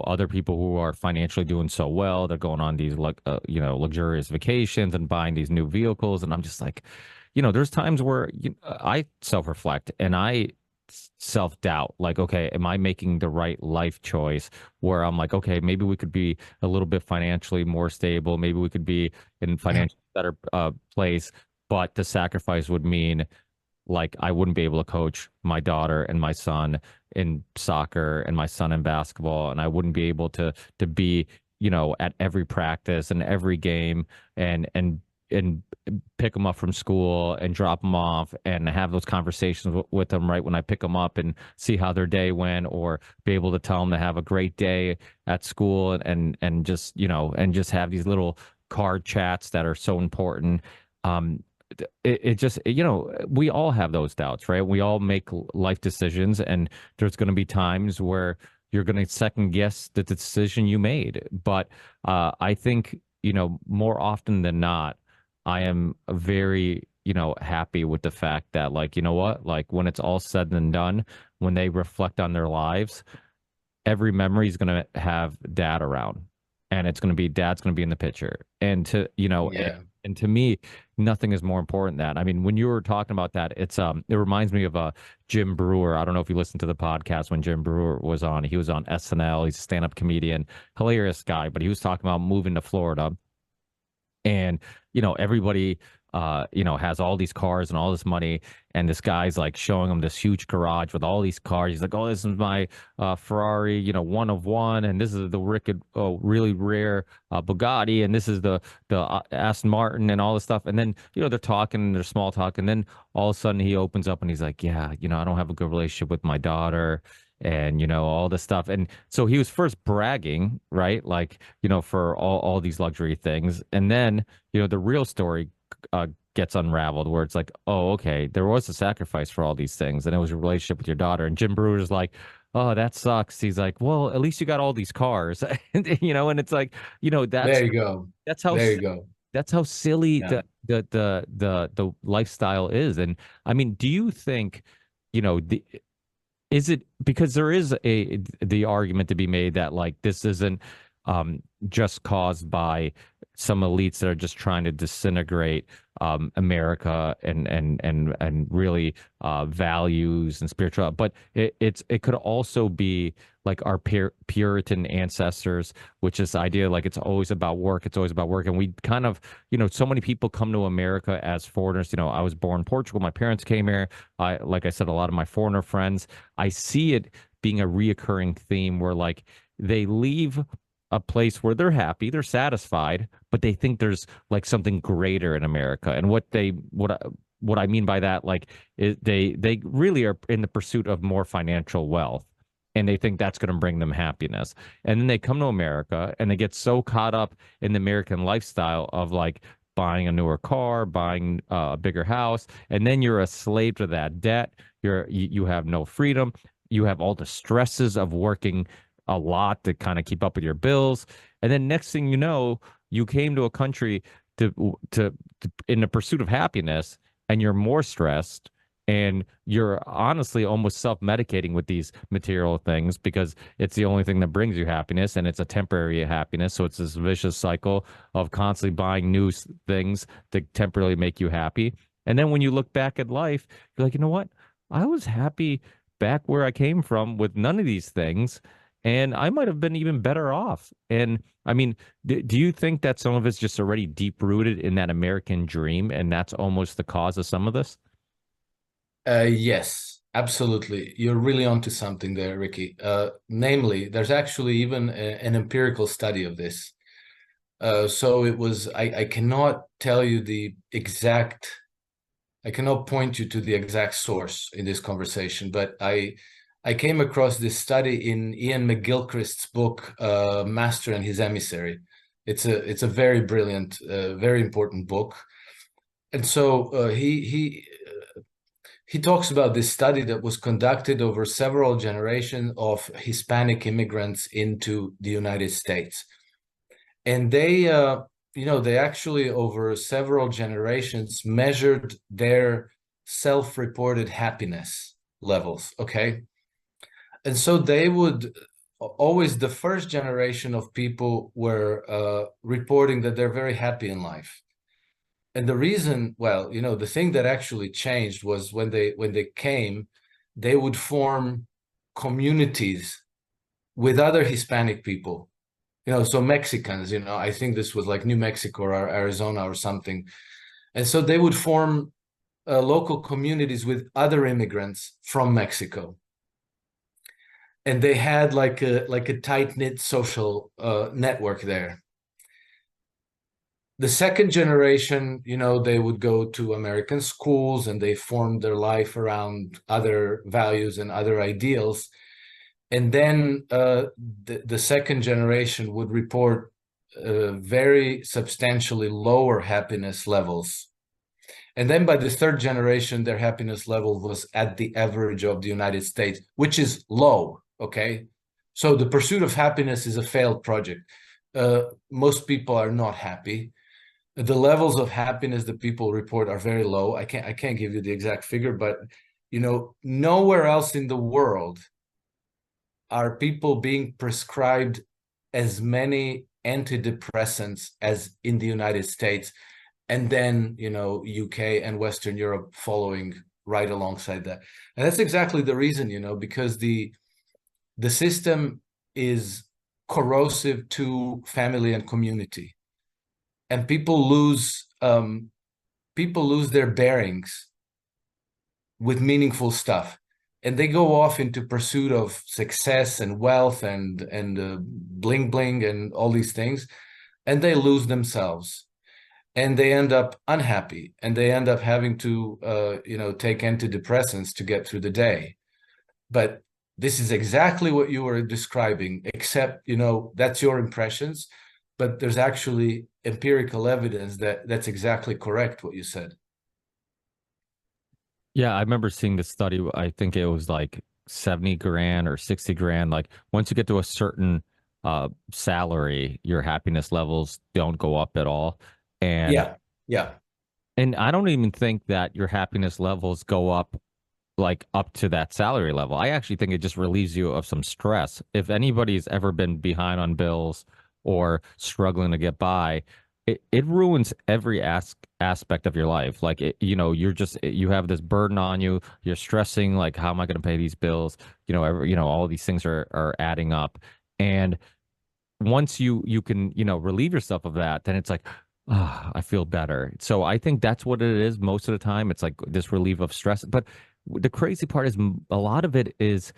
other people who are financially doing so well, they're going on these like luxurious vacations and buying these new vehicles, and I'm just like, there's times where I self-reflect and I self-doubt, like, okay, am I making the right life choice? Where I'm like, okay, maybe we could be a little bit financially more stable, maybe we could be in financially better place, but the sacrifice would mean like I wouldn't be able to coach my daughter and my son in soccer and my son in basketball, and I wouldn't be able to be, at every practice and every game and pick them up from school and drop them off and have those conversations with them right when I pick them up and see how their day went, or be able to tell them to have a great day at school and just, and just have these little card chats that are so important. It just, we all have those doubts, right? We all make life decisions, and there's going to be times where you're going to second guess the decision you made. But I think, more often than not, I am very, happy with the fact that, like, you know what, like when it's all said and done, when they reflect on their lives, every memory is going to have dad around, and it's going to be dad's going to be in the picture. And to, Yeah. and to me, nothing is more important than that. I mean, when you were talking about that, it reminds me of Jim Brewer. I don't know if you listened to the podcast when Jim Brewer was on. He was on SNL. He's a stand-up comedian, hilarious guy, but he was talking about moving to Florida, and everybody has all these cars and all this money, and this guy's like showing him this huge garage with all these cars. He's like, oh, this is my Ferrari, one of one, and this is the really rare Bugatti, and this is the Aston Martin and all this stuff. And then they're talking, they're small talk, and then all of a sudden he opens up and he's like, yeah, I don't have a good relationship with my daughter, and all this stuff. And so he was first bragging, right, like, for all these luxury things, and then the real story gets unraveled, where it's like, oh, okay, there was a sacrifice for all these things, and it was a relationship with your daughter. And Jim Brewer's like, oh, that sucks. He's like, well, at least you got all these cars, and it's like, There you go. that's how There you go. that's how silly Yeah. the lifestyle is. And I mean, do you think, the is it because there is the argument to be made that like this isn't just caused by some elites that are just trying to disintegrate America and really values and spiritual, but it could also be like our Puritan ancestors, which is the idea like it's always about work, and we kind of, so many people come to America as foreigners. I was born in Portugal, my parents came here. Like I said, a lot of my foreigner friends, I see it being a reoccurring theme where like they leave a place where they're happy, they're satisfied, but they think there's like something greater in America. And what I mean by that, like, is they really are in the pursuit of more financial wealth, and they think that's going to bring them happiness. And then they come to America and they get so caught up in the American lifestyle of like buying a newer car, buying a bigger house, and then you're a slave to that debt. You have no freedom. You have all the stresses of working a lot to kind of keep up with your bills. And then next thing you know, you came to a country to in the pursuit of happiness, and you're more stressed, And you're honestly almost self-medicating with these material things because it's the only thing that brings you happiness, and it's a temporary happiness. So it's this vicious cycle of constantly buying new things to temporarily make you happy. And then when you look back at life, you're like, you know what? I was happy back where I came from with none of these things, and I might have been even better off. And I mean, do you think that some of it's just already deep rooted in that American dream, and that's almost the cause of some of this? Yes, absolutely. You're really onto something there, Ricky. Namely, there's actually even an empirical study of this. So it was, I cannot tell you the exact, I cannot point you to the exact source in this conversation, but I came across this study in Ian McGilchrist's book, Master and His Emissary. It's a very brilliant, very important book. And so he talks about this study that was conducted over several generations of Hispanic immigrants into the United States. And they actually over several generations measured their self-reported happiness levels, okay? And so they would always, the first generation of people were reporting that they're very happy in life. And the reason, well, the thing that actually changed was when they came, they would form communities with other Hispanic people. So Mexicans, I think this was like New Mexico or Arizona or something. And so they would form local communities with other immigrants from Mexico. And they had like a tight-knit social network there. The second generation, they would go to American schools and they formed their life around other values and other ideals. And then the second generation would report very substantially lower happiness levels. And then by the third generation, their happiness level was at the average of the United States, which is low, okay? So the pursuit of happiness is a failed project. Most people are not happy. The levels of happiness that people report are very low. I can't give you the exact figure, but nowhere else in the world are people being prescribed as many antidepressants as in the United States, and then UK and Western Europe following right alongside that. And that's exactly the reason, because the system is corrosive to family and community, and people lose their bearings with meaningful stuff, and they go off into pursuit of success and wealth and bling bling and all these things, and they lose themselves, and they end up unhappy, and they end up having to take antidepressants to get through the day. But this is exactly what you were describing, except that's your impressions, but there's actually empirical evidence that that's exactly correct what you said. Yeah, I remember seeing this study. I think it was like 70 grand or 60 grand. Like once you get to a certain salary, your happiness levels don't go up at all. And Yeah, yeah. and I don't even think that your happiness levels go up like up to that salary level. I actually think it just relieves you of some stress. If anybody's ever been behind on bills or struggling to get by, it ruins every aspect of your life. Like you have this burden on you. You're stressing like, how am I going to pay these bills? All these things are adding up. And once you can relieve yourself of that, then it's like, ah, I feel better. So I think that's what it is most of the time. It's like this relief of stress. But the crazy part is a lot of it is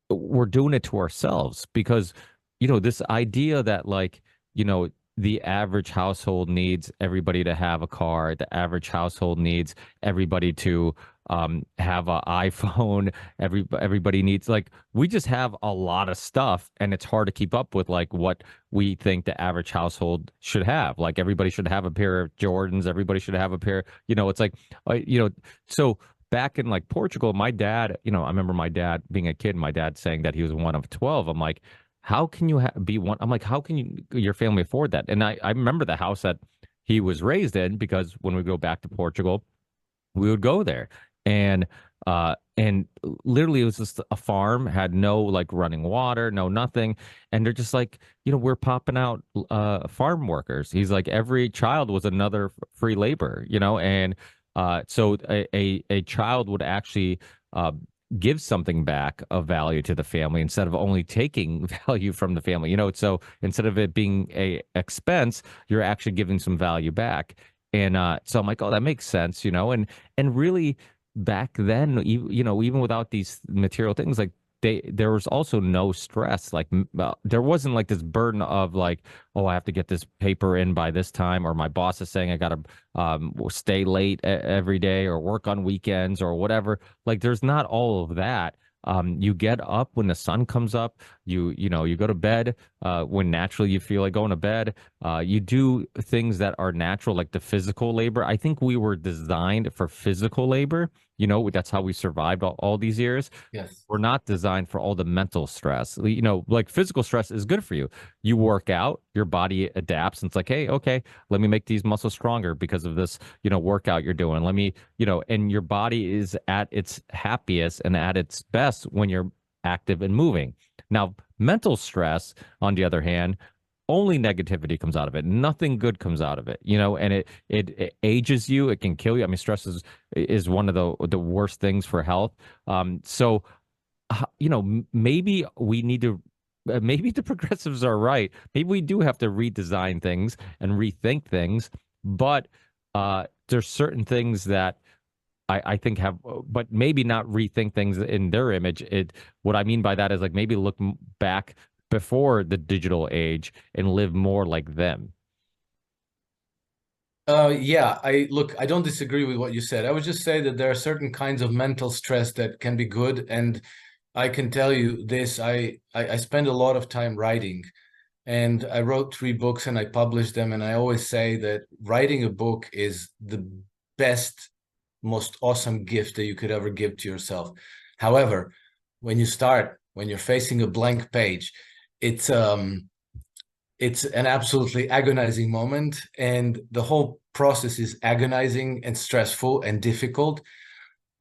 we're doing it to ourselves because this idea that like the average household needs everybody to have a car, the average household needs everybody to have an iPhone, everybody needs, like, we just have a lot of stuff and it's hard to keep up with like what we think the average household should have. Like everybody should have a pair of Jordans, everybody should have a pair, it's like so back in like Portugal, my dad, I remember my dad being a kid, my dad saying that he was one of 12. I'm like, how can you be one? I'm like, how can your family afford that? And I remember the house that he was raised in because when we go back to Portugal, we would go there And literally it was just a farm, had no like running water, no nothing. And they're just like, we're popping out farm workers. He's like, every child was another free labor, and so a child would actually uh give something back of value to the family instead of only taking value from the family. So instead of it being a expense, you're actually giving some value back. And so I'm like, oh, that makes sense, and really back then, even without these material things, like there was also no stress. Like there wasn't like this burden of like, oh, I have to get this paper in by this time, or my boss is saying I got to stay late every day or work on weekends or whatever. Like there's not all of that. You get up when the sun comes up. You go to bed when naturally you feel like going to bed. You do things that are natural, like the physical labor. I think we were designed for physical labor. That's how we survived all these years. Yes. We're not designed for all the mental stress. Like physical stress is good for you. You work out, your body adapts, and it's like, hey, okay, let me make these muscles stronger because of this, workout you're doing. Let me, and your body is at its happiest and at its best when you're active and moving. Now, mental stress, on the other hand, only negativity comes out of it. Nothing good comes out of it, and it ages you. It can kill you. I mean, stress is one of the worst things for health. So maybe we need to. Maybe the progressives are right. Maybe we do have to redesign things and rethink things. But there's certain things that I think have, but maybe not rethink things in their image. What I mean by that is like maybe look back before the digital age and live more like them. Yeah, I don't disagree with what you said. I would just say that there are certain kinds of mental stress that can be good. And I can tell you this, I spend a lot of time writing, and I wrote 3 books and I published them. And I always say that writing a book is the best, most awesome gift that you could ever give to yourself. However, when you're facing a blank page, it's it's an absolutely agonizing moment, and the whole process is agonizing and stressful and difficult.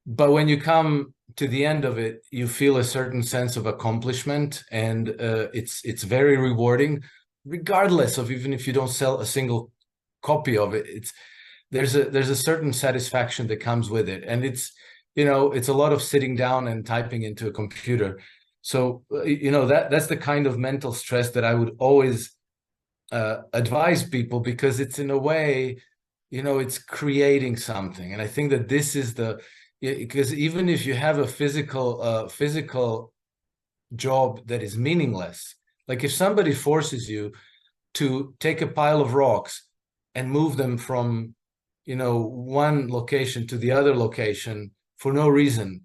But when you come to the end of it, you feel a certain sense of accomplishment, and it's very rewarding, regardless of even if you don't sell a single copy of it. There's a certain satisfaction that comes with it, and it's a lot of sitting down and typing into a computer. So that's the kind of mental stress that I would always advise people, because it's in a way, it's creating something. And I think that this is because even if you have a physical job that is meaningless, like if somebody forces you to take a pile of rocks and move them from one location to the other location for no reason,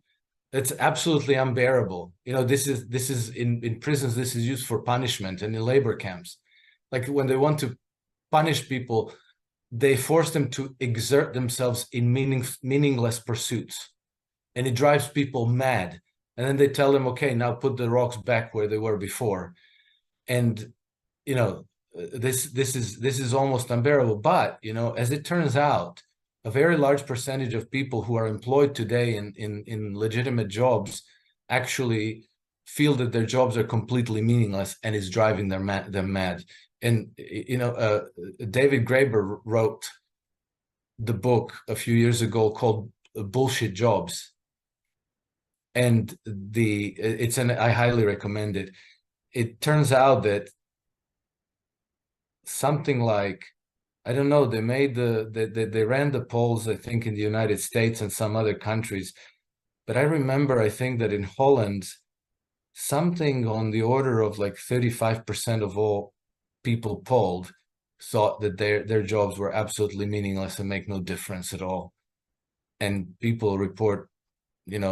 it's absolutely unbearable. This is in prisons, this is used for punishment, and in labor camps, like when they want to punish people, they force them to exert themselves in meaningless pursuits, and it drives people mad. And then they tell them, okay, now put the rocks back where they were before. And you know this is almost unbearable. But as it turns out, a very large percentage of people who are employed today in legitimate jobs actually feel that their jobs are completely meaningless, and is driving them mad. And David Graeber wrote the book a few years ago called Bullshit Jobs, and I highly recommend it. It turns out that something like, I don't know, they ran the polls, I think, in the United States and some other countries, but I remember, I think that in Holland, something on the order of like 35% of all people polled thought that their jobs were absolutely meaningless and make no difference at all. And people report, Yeah,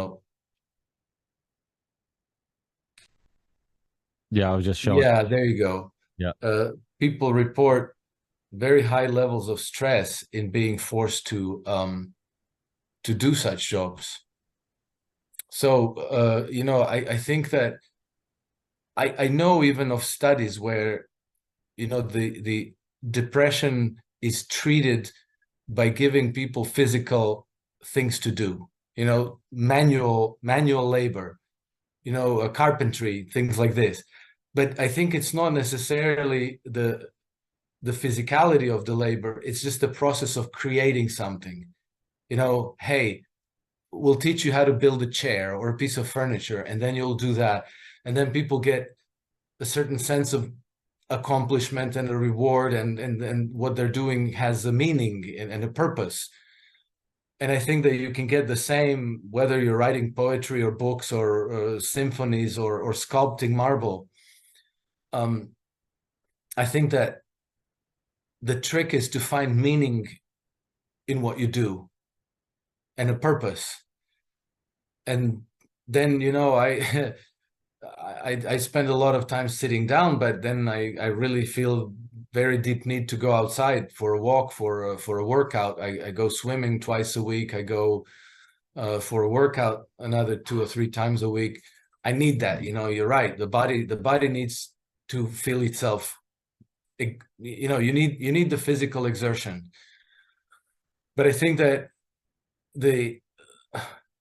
I was just showing. yeah, there you go. Yeah. People report very high levels of stress in being forced to do such jobs. So I think that I know even of studies where the depression is treated by giving people physical things to do. manual labor, carpentry, things like this. But I think it's not necessarily the physicality of the labor. It's just the process of creating something. Hey, we'll teach you how to build a chair or a piece of furniture, and then you'll do that. And then people get a certain sense of accomplishment and a reward, and what they're doing has a meaning and a purpose. And I think that you can get the same whether you're writing poetry or books or symphonies or sculpting marble. I think that the trick is to find meaning in what you do and a purpose. And then, I spend a lot of time sitting down, but then I really feel very deep need to go outside for a walk, for a workout. I go swimming twice a week. I go for a workout another 2 or 3 times a week. I need that. You're right. The body needs to feel itself. You need the physical exertion. But I think that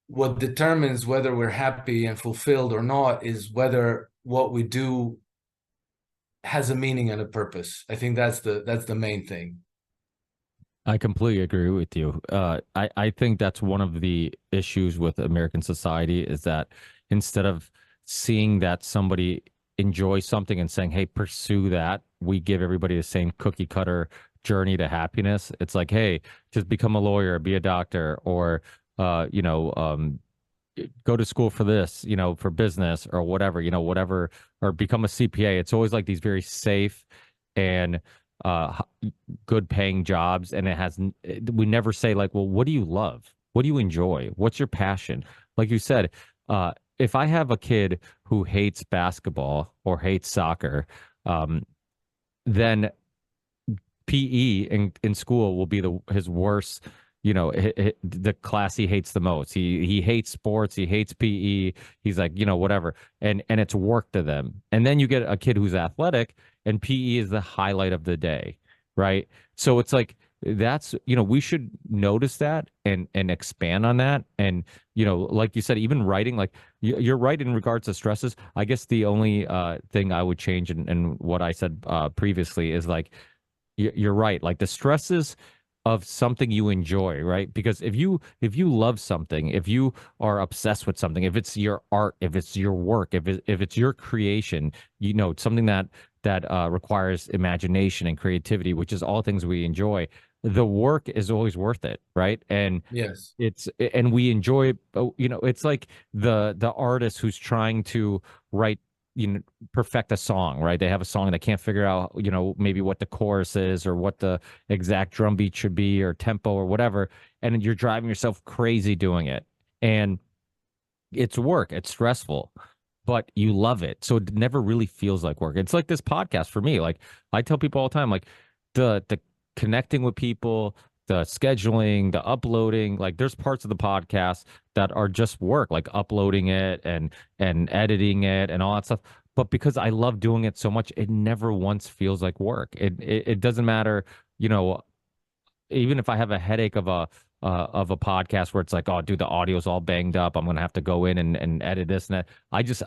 what determines whether we're happy and fulfilled or not is whether what we do has a meaning and a purpose. I think that's the main thing. I completely agree with you. I think that's one of the issues with American society is that instead of seeing that somebody enjoys something and saying, "Hey, pursue that," we give everybody the same cookie cutter journey to happiness. It's like, "Hey, just become a lawyer, be a doctor, or uh, you know, um, go to school for this, for business or whatever, whatever, or become a CPA." It's always like these very safe and good paying jobs. And we never say like, well, what do you love? What do you enjoy? What's your passion? Like you said, if I have a kid who hates basketball or hates soccer, then PE in school will be his worst, the class he hates the most. He hates sports, he hates PE. He's like, whatever. And it's work to them. And then you get a kid who's athletic and PE is the highlight of the day, right? So it's like we should notice that and expand on that. And like you said, even writing, like you're right in regards to stresses. I guess the only thing I would change in what I said previously is like you're right. Like the stresses of something you enjoy, right? Because if you love something, if you are obsessed with something, if it's your art, if it's your work, if it's your creation, something that requires imagination and creativity, which is all things we enjoy, the work is always worth it, right? Yes. And we enjoy, it's like the artist who's trying to write, perfect a song, right? They have a song, they can't figure out, maybe what the chorus is or what the exact drum beat should be or tempo or whatever, and you're driving yourself crazy doing it. And it's work, it's stressful, but you love it. So it never really feels like work. It's like this podcast for me. Like I tell people all the time, like the connecting with people, the scheduling, the uploading, like there's parts of the podcast that are just work, like uploading it and editing it and all that stuff. But because I love doing it so much, it never once feels like work. It doesn't matter, you know, even if I have a headache of a podcast where it's like, oh, dude, the audio's all banged up. I'm gonna have to go in and edit this and that.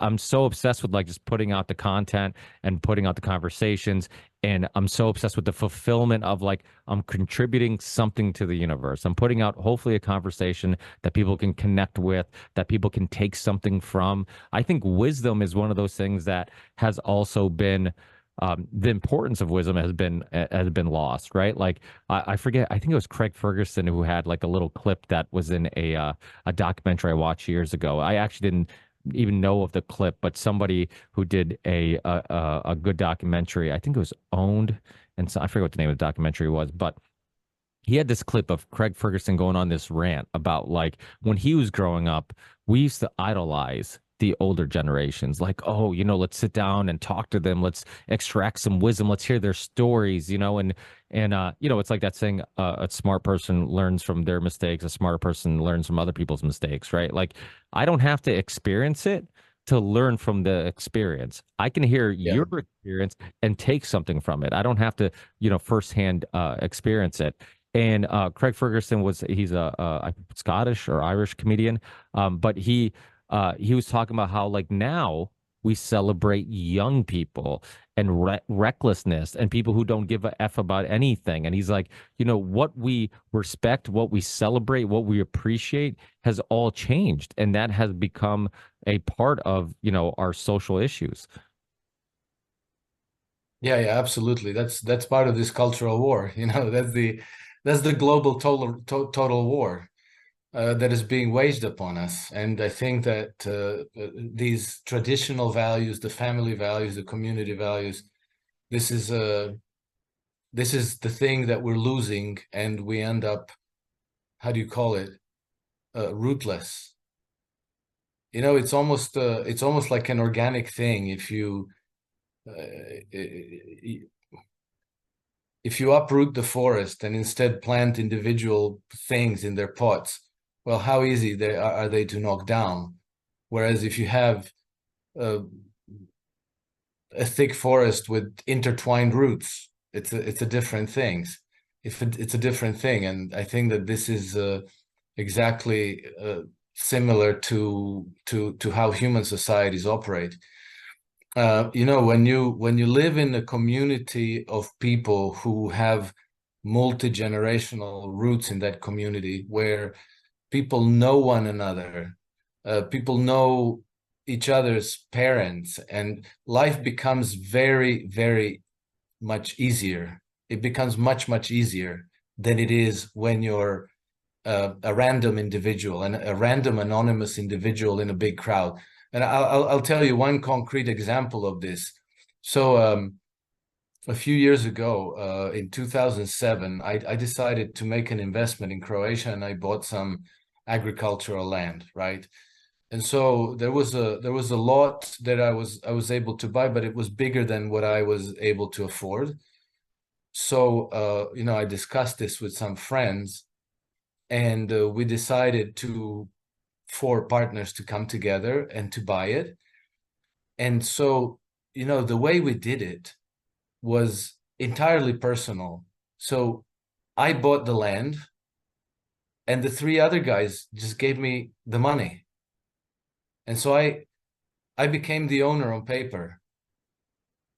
I'm so obsessed with like just putting out the content and putting out the conversations. And I'm so obsessed with the fulfillment of like I'm contributing something to the universe. I'm putting out hopefully a conversation that people can connect with, that people can take something from. I think wisdom is one of those things that has also been the importance of wisdom has been lost, right? Like I forget, I think it was Craig Ferguson who had like a little clip that was in a documentary I watched years ago. I actually didn't even know of the clip, but somebody who did a good documentary, I think it was Owned, and so I forget what the name of the documentary was, but he had this clip of Craig Ferguson going on this rant about like when he was growing up, we used to idolize the older generations. Like, oh, let's sit down and talk to them. Let's extract some wisdom. Let's hear their stories, and it's like that saying, a smart person learns from their mistakes, a smarter person learns from other people's mistakes, right? Like, I don't have to experience it to learn from the experience. I can hear Yeah. your experience and take something from it. I don't have to, firsthand experience it. And Craig Ferguson he's a Scottish or Irish comedian, but he was talking about how like now we celebrate young people and recklessness and people who don't give a f about anything. And he's like, what we respect, what we celebrate, what we appreciate has all changed, and that has become a part of our social issues. Yeah, absolutely. That's part of this cultural war. That's the global total war that is being waged upon us. And I think that these traditional values, the family values, the community values, this is the thing that we're losing, and we end up, how do you call it, rootless. It's almost like an organic thing. If you uproot the forest and instead plant individual things in their pots, well, how easy are they to knock down? Whereas if you have a thick forest with intertwined roots, it's a different thing. It's a different thing, and I think that this is exactly similar to how human societies operate. When you live in a community of people who have multi-generational roots in that community, where people know one another, people know each other's parents, and life becomes very, very much easier. It becomes much, much easier than it is when you're a random individual and a random anonymous individual in a big crowd. And I'll tell you one concrete example of this. So a few years ago, in 2007, I decided to make an investment in Croatia, and I bought some agricultural land, right? And so there was a lot that I was able to buy, but it was bigger than what I was able to afford. So I discussed this with some friends, and we decided for partners to come together and to buy it. And so, the way we did it was entirely personal. So I bought the land, and the three other guys just gave me the money. And so I became the owner on paper.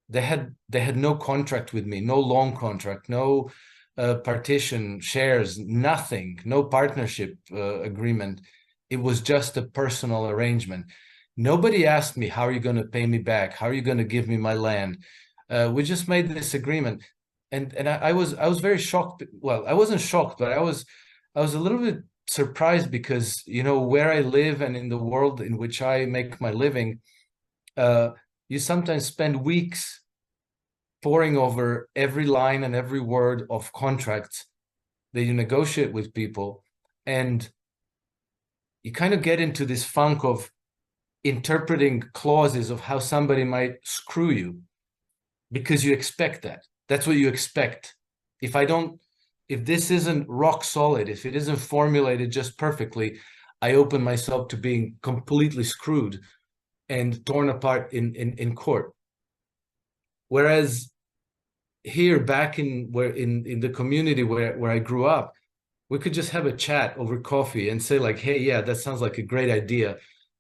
They had no contract with me, no loan contract, no partition, shares, nothing, no partnership agreement. It was just a personal arrangement. Nobody asked me, how are you going to pay me back? How are you going to give me my land? We just made this agreement. And I was very shocked. Well, I wasn't shocked, but I was a little bit surprised, because where I live and in the world in which I make my living, you sometimes spend weeks poring over every line and every word of contracts that you negotiate with people, and you kind of get into this funk of interpreting clauses of how somebody might screw you, because you expect that. That's what you expect. If this isn't rock solid, if it isn't formulated just perfectly, I open myself to being completely screwed and torn apart in court. Whereas here, back in the community where I grew up, we could just have a chat over coffee and say like, hey, yeah, that sounds like a great idea.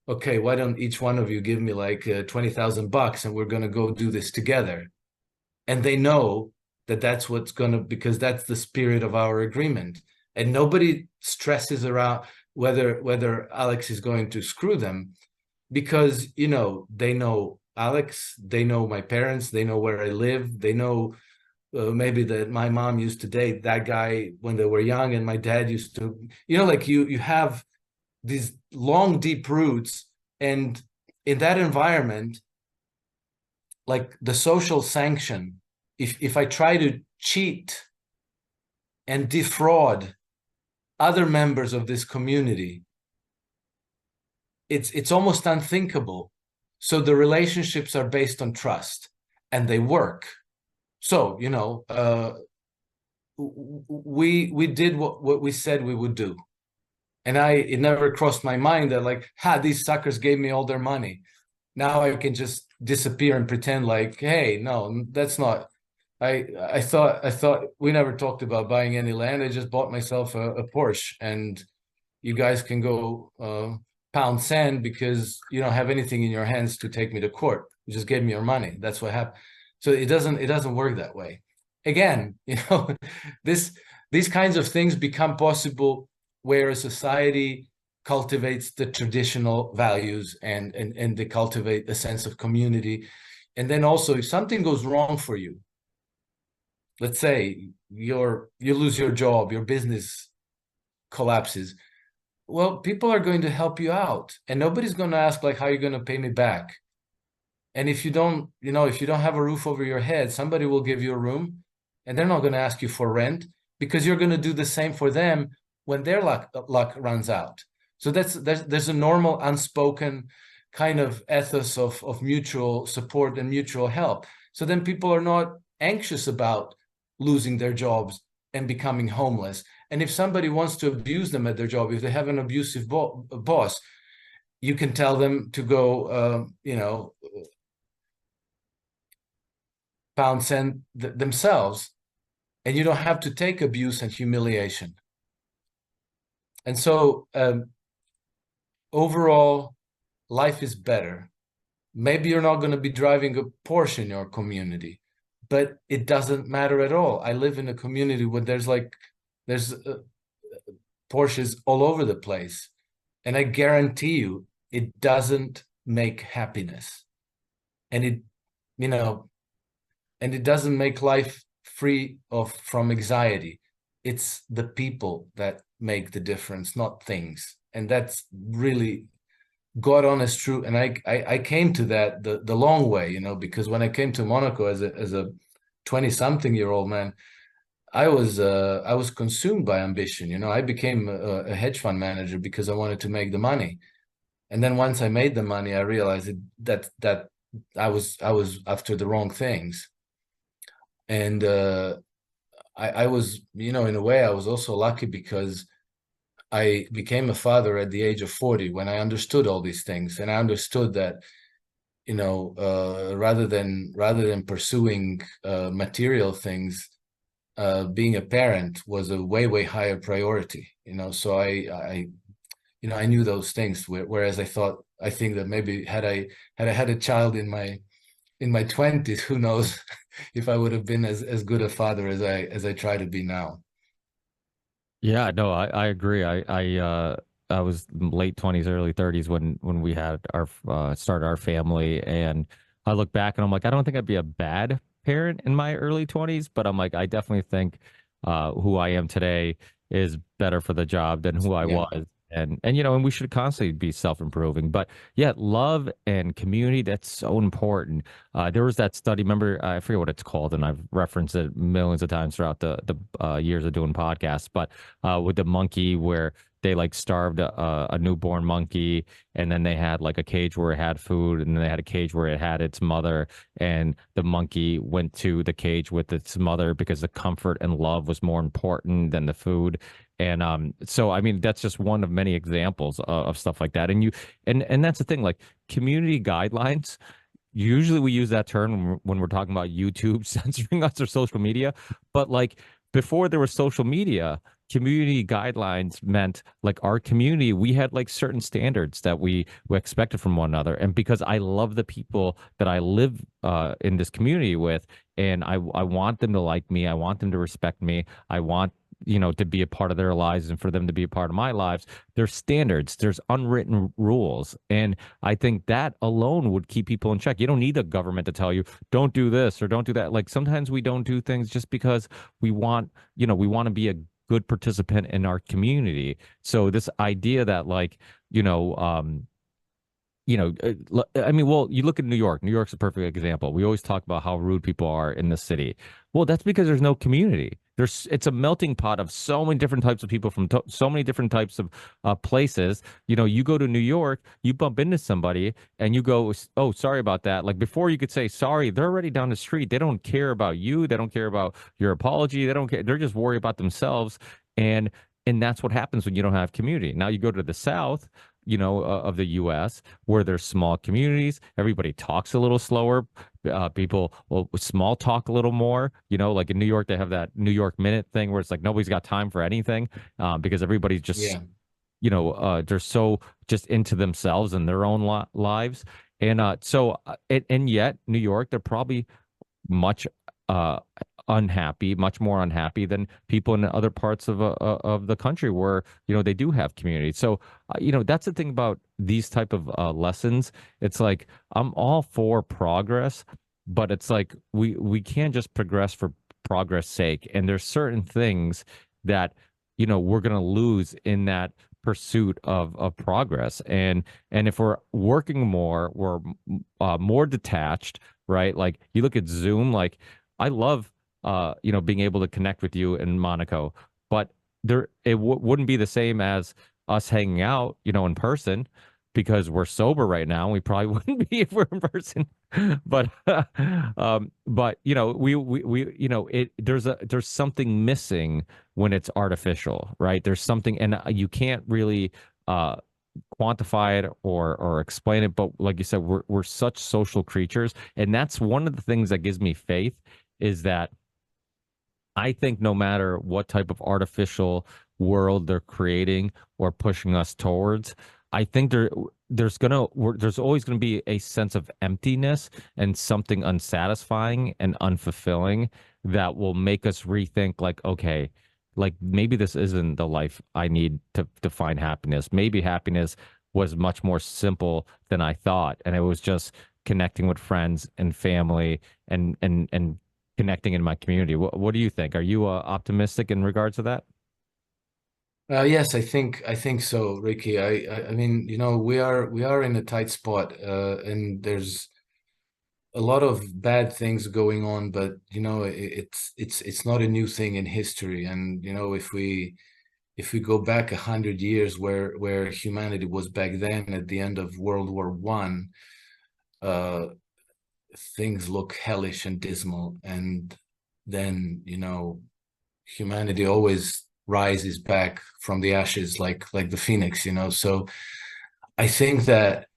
Okay, why don't each one of you give me like $20,000 and we're gonna go do this together? And they know that that's what's gonna, because that's the spirit of our agreement. And nobody stresses around whether Alex is going to screw them, because they know Alex, they know my parents, they know where I live, they know maybe that my mom used to date that guy when they were young, and my dad used to, like you have these long, deep roots. And in that environment, like the social sanction, if I try to cheat and defraud other members of this community, it's almost unthinkable. So the relationships are based on trust, and they work. So we did what we said we would do, and it never crossed my mind that like, these suckers gave me all their money, now I can just disappear and pretend like, hey, no, that's not I thought we never talked about buying any land. I just bought myself a Porsche, and you guys can go pound sand because you don't have anything in your hands to take me to court. You just gave me your money. That's what happened. So it doesn't work that way. Again, this these kinds of things become possible where a society cultivates the traditional values and they cultivate a sense of community. And then also, if something goes wrong for you, let's say you lose your job, your business collapses, well, people are going to help you out, and nobody's going to ask like how you're going to pay me back. And if you don't have a roof over your head, somebody will give you a room, and they're not going to ask you for rent because you're going to do the same for them when their luck runs out. So there's a normal unspoken kind of ethos of mutual support and mutual help. So then people are not anxious about losing their jobs and becoming homeless. And if somebody wants to abuse them at their job, if they have an abusive boss, you can tell them to go, pound sand themselves, and you don't have to take abuse and humiliation. And so overall, life is better. Maybe you're not going to be driving a Porsche in your community, but it doesn't matter at all. I live in a community where there's Porsches all over the place, and I guarantee you it doesn't make happiness, and it doesn't make life free from anxiety. It's the people that make the difference, not things. And that's really God honest truth. And I came to that the long way, because when I came to Monaco as a 20-something-year-old man, I was consumed by ambition. I became a hedge fund manager because I wanted to make the money. And then once I made the money, I realized that I was after the wrong things. And I was, in a way, I was also lucky because I became a father at the age of 40 when I understood all these things. And I understood that, rather than pursuing material things, being a parent was a way higher priority. So I knew those things. Whereas I think that maybe had I had a child in my 20s, who knows if I would have been as good a father as I try to be now. Yeah, no, I agree. I was late 20s, early 30s when we had our started our family, and I look back and I'm like, I don't think I'd be a bad parent in my early 20s, but I'm like, I definitely think who I am today is better for the job than who I Yeah. was. And we should constantly be self-improving. But yeah, love and community, that's so important. There was that study, remember, I forget what it's called, and I've referenced it millions of times throughout the years of doing podcasts, but with the monkey where they like starved a newborn monkey, and then they had like a cage where it had food, and then they had a cage where it had its mother, and the monkey went to the cage with its mother because the comfort and love was more important than the food. And so I mean that's just one of many examples of stuff like that. And that's the thing, like community guidelines. Usually we use that term when we're talking about YouTube censoring us or social media, but like before there was social media, community guidelines meant like our community, we had like certain standards that we expected from one another. And because I love the people that I live in this community with, and I want them to like me, I want them to respect me, I want to be a part of their lives and for them to be a part of my lives. There's standards, there's unwritten rules. And I think that alone would keep people in check. You don't need the government to tell you, don't do this or don't do that. Like sometimes we don't do things just because we want to be a good participant in our community. So this idea that like, I mean, well, you look at New York. New York's a perfect example. We always talk about how rude people are in the city. Well, that's because there's no community. It's a melting pot of so many different types of people from so many different types of places. You go to New York, you bump into somebody, and you go, "Oh, sorry about that." Like before, you could say sorry. They're already down the street. They don't care about you. They don't care about your apology. They don't care. They're just worried about themselves. And and that's what happens when you don't have community. Now you go to the South, of the U.S., where there's small communities. Everybody talks a little slower. People will small talk a little more, like in New York, they have that New York minute thing where it's like nobody's got time for anything, because everybody's just, Yeah. they're so just into themselves and their own lives. And yet New York, they're probably much uh unhappy, much more unhappy than people in other parts of the country where they do have community. So that's the thing about these type of lessons. It's like I'm all for progress, but it's like we can't just progress for progress sake. And there's certain things that we're gonna lose in that pursuit of progress. And if we're working more, we're more detached, right? Like you look at Zoom, like I love being able to connect with you in Monaco, but it wouldn't be the same as us hanging out, in person, because we're sober right now. We probably wouldn't be if we're in person. But we there's something missing when it's artificial, right? There's something, and you can't really uh quantify it or explain it. But like you said, we're such social creatures, and that's one of the things that gives me faith, is that I think no matter what type of artificial world they're creating or pushing us towards, I think there's always gonna be a sense of emptiness and something unsatisfying and unfulfilling that will make us rethink, like, okay, like maybe this isn't the life I need to find happiness. Maybe happiness was much more simple than I thought, and it was just connecting with friends and family and connecting in my community. What do you think? Are you optimistic in regards to that? Yes, I think so, Ricky. I mean, we are in a tight spot, and there's a lot of bad things going on, but it's not a new thing in history. And if we go back 100 years, where humanity was back then at the end of World War One, things look hellish and dismal. And then humanity always rises back from the ashes, like the phoenix. So I think that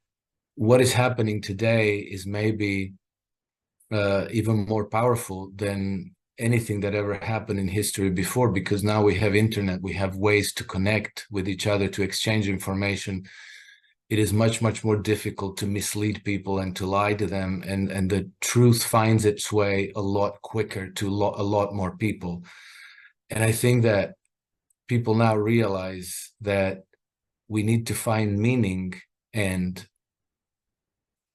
what is happening today is maybe even more powerful than anything that ever happened in history before, because now we have internet, we have ways to connect with each other, to exchange information. It is much, much more difficult to mislead people and to lie to them, and the truth finds its way a lot quicker to a lot more people. And I think that people now realize that we need to find meaning, and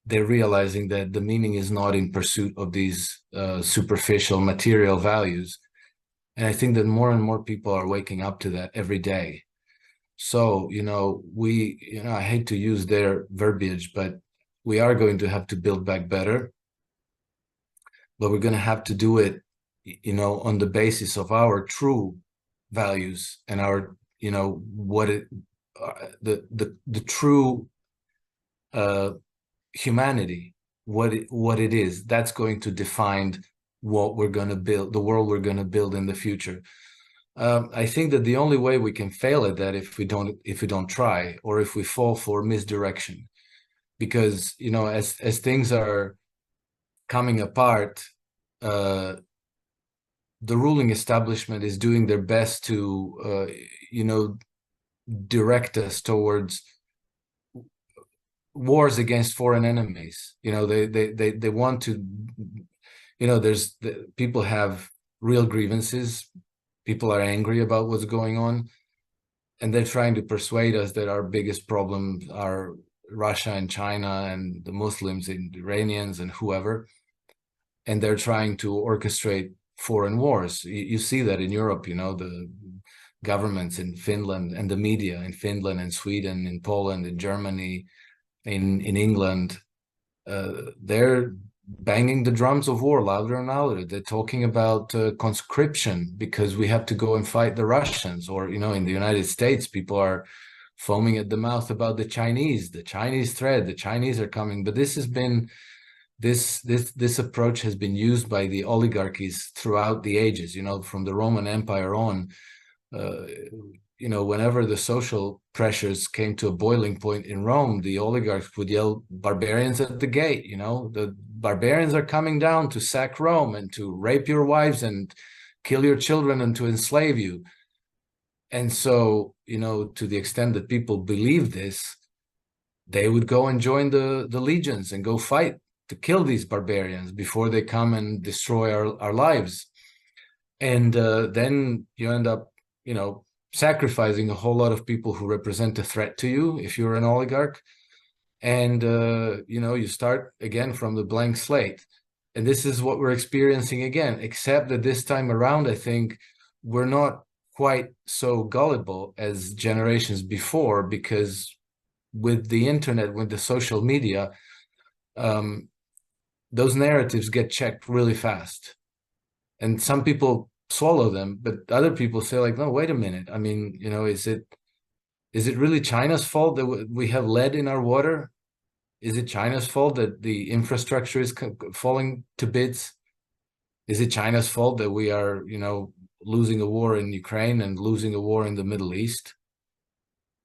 they're realizing that the meaning is not in pursuit of these superficial material values. And I think that more and more people are waking up to that every day. So, I hate to use their verbiage, but we are going to have to build back better, but we're going to have to do it, on the basis of our true values and our, what it, the true humanity, what it is. That's going to define what we're going to build, the world we're going to build in the future. I think that the only way we can fail at that, if we don't try, or if we fall for misdirection, because as things are coming apart, the ruling establishment is doing their best to direct us towards wars against foreign enemies. They want to, people have real grievances. People are angry about what's going on, and they're trying to persuade us that our biggest problems are Russia and China and the Muslims and the Iranians and whoever. And they're trying to orchestrate foreign wars. You see that in Europe, the governments in Finland and the media in Finland and Sweden, in Poland, in Germany, in England, they're banging the drums of war louder and louder. They're talking about conscription because we have to go and fight the Russians. Or, in the United States, people are foaming at the mouth about the Chinese threat. The Chinese are coming. But this approach has been used by the oligarchies throughout the ages, from the Roman Empire on. whenever the social pressures came to a boiling point in Rome, the oligarchs would yell barbarians at the gate. The barbarians are coming down to sack Rome and to rape your wives and kill your children and to enslave you. And so, to the extent that people believe this, they would go and join the legions and go fight to kill these barbarians before they come and destroy our lives. And then you end up, sacrificing a whole lot of people who represent a threat to you if you're an oligarch. And, you start again from the blank slate. And this is what we're experiencing again, except that this time around, I think we're not quite so gullible as generations before, because with the internet, with the social media, those narratives get checked really fast. And some people swallow them, but other people say like, no, wait a minute. I mean, is it really China's fault that we have lead in our water? Is it China's fault that the infrastructure is falling to bits? Is it China's fault that we are, losing a war in Ukraine and losing a war in the Middle East?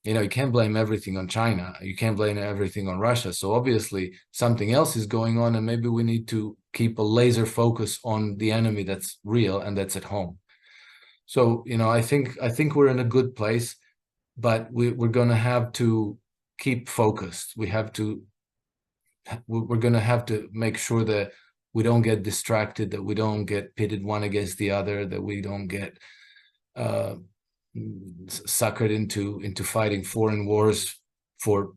You can't blame everything on China. You can't blame everything on Russia. So obviously something else is going on, and maybe we need to keep a laser focus on the enemy that's real and that's at home. So, I think we're in a good place, but we're going to have to keep focused. We're going to have to make sure that we don't get distracted, that we don't get pitted one against the other, that we don't get suckered into fighting foreign wars for,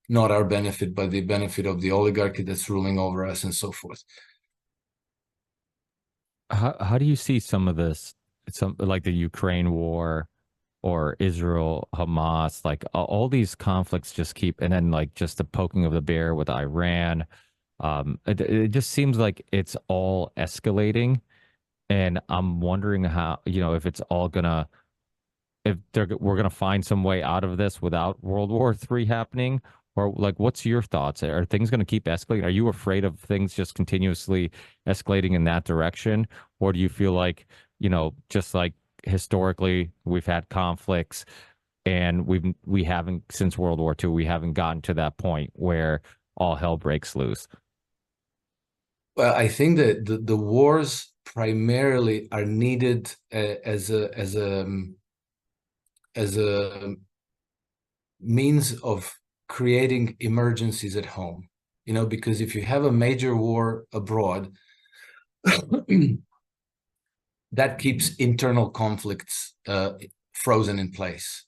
not our benefit, but the benefit of the oligarchy that's ruling over us and so forth. How do you see some of this, some like the Ukraine war or Israel, Hamas, like all these conflicts just keep, and then like just the poking of the bear with Iran. It just seems like it's all escalating, and I'm wondering how, if it's all gonna, if we're gonna find some way out of this without World War III happening, or like, what's your thoughts? Are things gonna keep escalating? Are you afraid of things just continuously escalating in that direction, or do you feel like, just like historically we've had conflicts and we haven't, since World War II, we haven't gotten to that point where all hell breaks loose? Well, I think that the wars primarily are needed as a means of creating emergencies at home. Because if you have a major war abroad, that keeps internal conflicts frozen in place.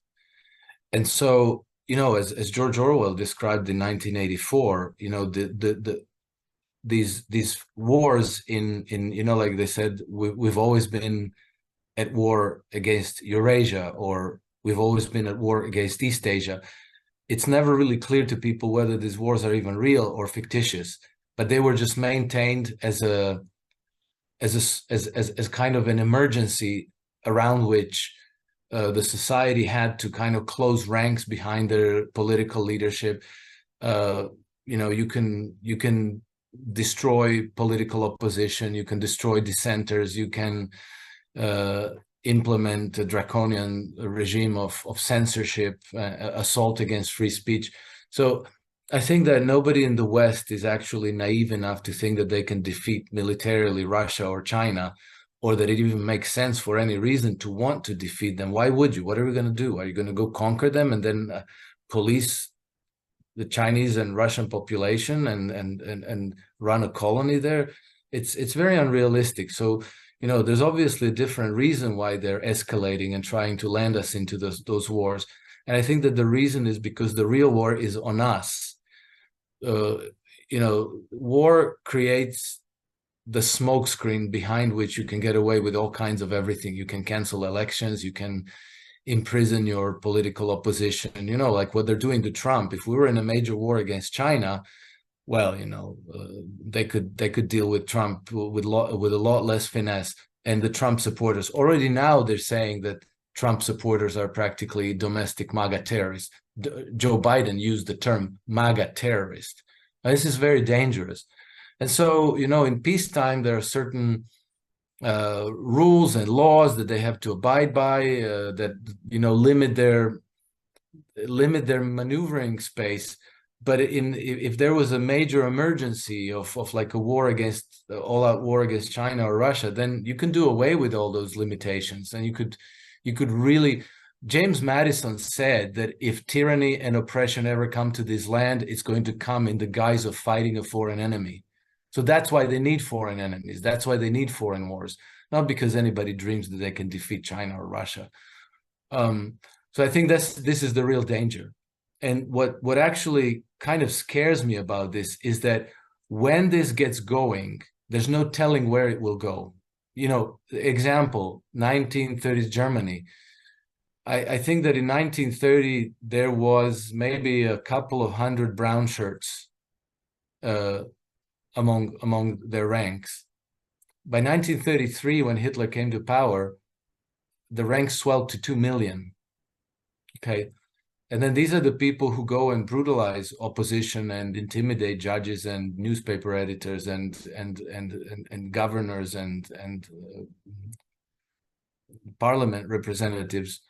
And so, as George Orwell described in 1984, these wars in like they said, we've always been at war against Eurasia, or we've always been at war against East Asia. It's never really clear to people whether these wars are even real or fictitious, but they were just maintained as kind of an emergency around which the society had to kind of close ranks behind their political leadership. You can destroy political opposition, you can destroy dissenters, you can implement a draconian regime of censorship, assault against free speech. So I think that nobody in the West is actually naive enough to think that they can defeat militarily Russia or China, or that it even makes sense for any reason to want to defeat them. Why would you? What are we going to do? Are you going to go conquer them and then police the Chinese and Russian population and run a colony there? It's very unrealistic. So, there's obviously a different reason why they're escalating and trying to land us into those wars. And I think that the reason is because the real war is on us. War creates the smokescreen behind which you can get away with all kinds of everything. You can cancel elections, you can imprison your political opposition, like what they're doing to Trump. If we were in a major war against China, well, they could deal with Trump with a lot less finesse. And the Trump supporters, already now they're saying that Trump supporters are practically domestic MAGA terrorists. Joe Biden used the term MAGA terrorist. Now, this is very dangerous. And so, in peacetime, there are certain rules and laws that they have to abide by, that limit their maneuvering space. But if there was a major emergency of like a war against all-out war against China or Russia, then you can do away with all those limitations, and you could really. James Madison said that if tyranny and oppression ever come to this land, it's going to come in the guise of fighting a foreign enemy. So that's why they need foreign enemies. That's why they need foreign wars, not because anybody dreams that they can defeat China or Russia. So I think this is the real danger. And what actually kind of scares me about this is that when this gets going, there's no telling where it will go. Example, 1930s Germany. I think that in 1930 there was maybe a couple of hundred brown shirts among their ranks. By 1933, when Hitler came to power, the ranks swelled to 2 million. Okay. And then these are the people who go and brutalize opposition and intimidate judges and newspaper editors and governors and parliament representatives.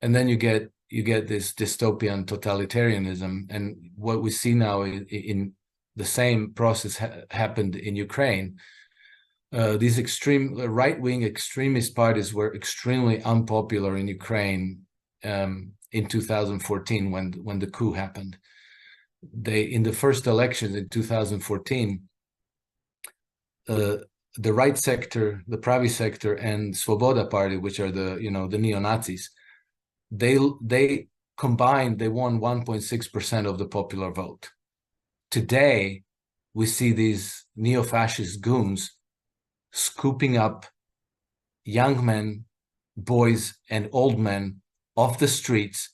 And then you get this dystopian totalitarianism. And what we see now in the same process happened in Ukraine. These extreme right-wing extremist parties were extremely unpopular in Ukraine in 2014 when the coup happened. In the first elections in 2014, the right sector, the Pravi sector, and Svoboda party, which are the neo-Nazis, they combined, they won 1.6% of the popular vote. Today, we see these neo-fascist goons scooping up young men, boys, and old men off the streets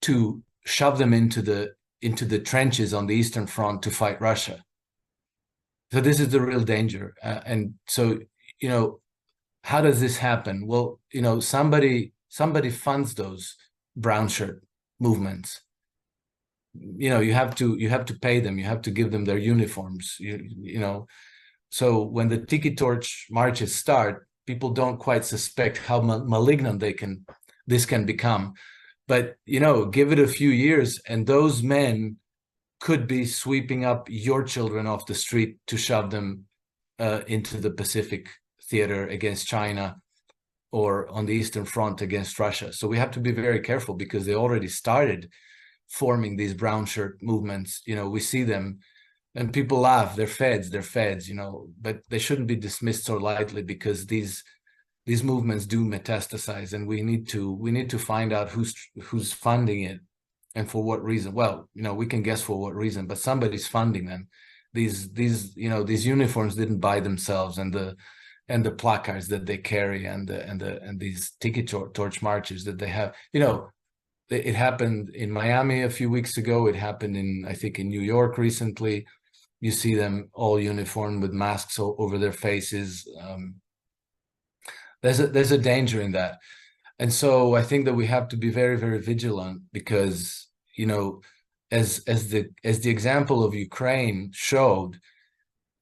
to shove them into the trenches on the Eastern Front to fight Russia. So this is the real danger. And so, how does this happen? Well, somebody funds those brown shirt movements. You have to pay them. You have to give them their uniforms. So when the Tiki Torch marches start, people don't quite suspect how malignant this can become. But give it a few years, and those men could be sweeping up your children off the street to shove them into the Pacific theater against China, or on the Eastern Front against Russia. So we have to be very careful, because they already started forming these brown shirt movements. We see them, and people laugh. They're feds, but they shouldn't be dismissed so lightly, because these movements do metastasize, and we need to find out who's funding it and for what reason. Well, we can guess for what reason, but somebody's funding them. These uniforms didn't buy themselves, and the placards that they carry, and these Tiki Torch marches that they have. It happened in Miami a few weeks ago. It happened I think in New York recently. You see them all uniformed with masks over their faces. There's a danger in that. And so I think that we have to be very, very vigilant, because, as the example of Ukraine showed,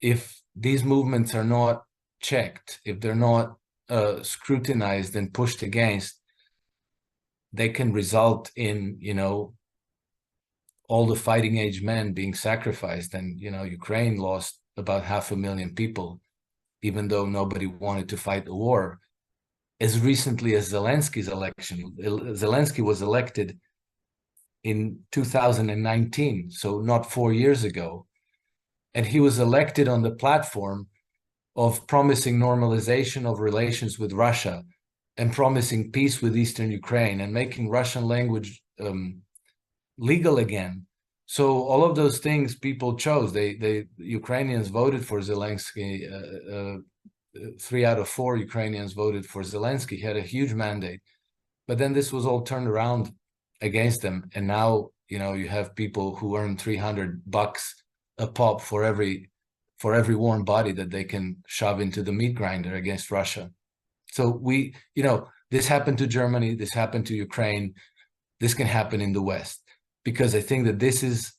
if these movements are not checked, if they're not scrutinized and pushed against, they can result in, all the fighting age men being sacrificed. And, Ukraine lost about 500,000 people, even though nobody wanted to fight the war. As recently as Zelensky's election, Zelensky was elected in 2019, so not 4 years ago. And he was elected on the platform of promising normalization of relations with Russia, and promising peace with Eastern Ukraine, and making Russian language legal again. So all of those things people chose. The Ukrainians voted for Zelensky. 3 out of 4 Ukrainians voted for Zelensky. He had a huge mandate. But then this was all turned around against them. And now, you have people who earn $300 a pop for every warm body that they can shove into the meat grinder against Russia. So this happened to Germany, this happened to Ukraine, this can happen in the West, because I think that this is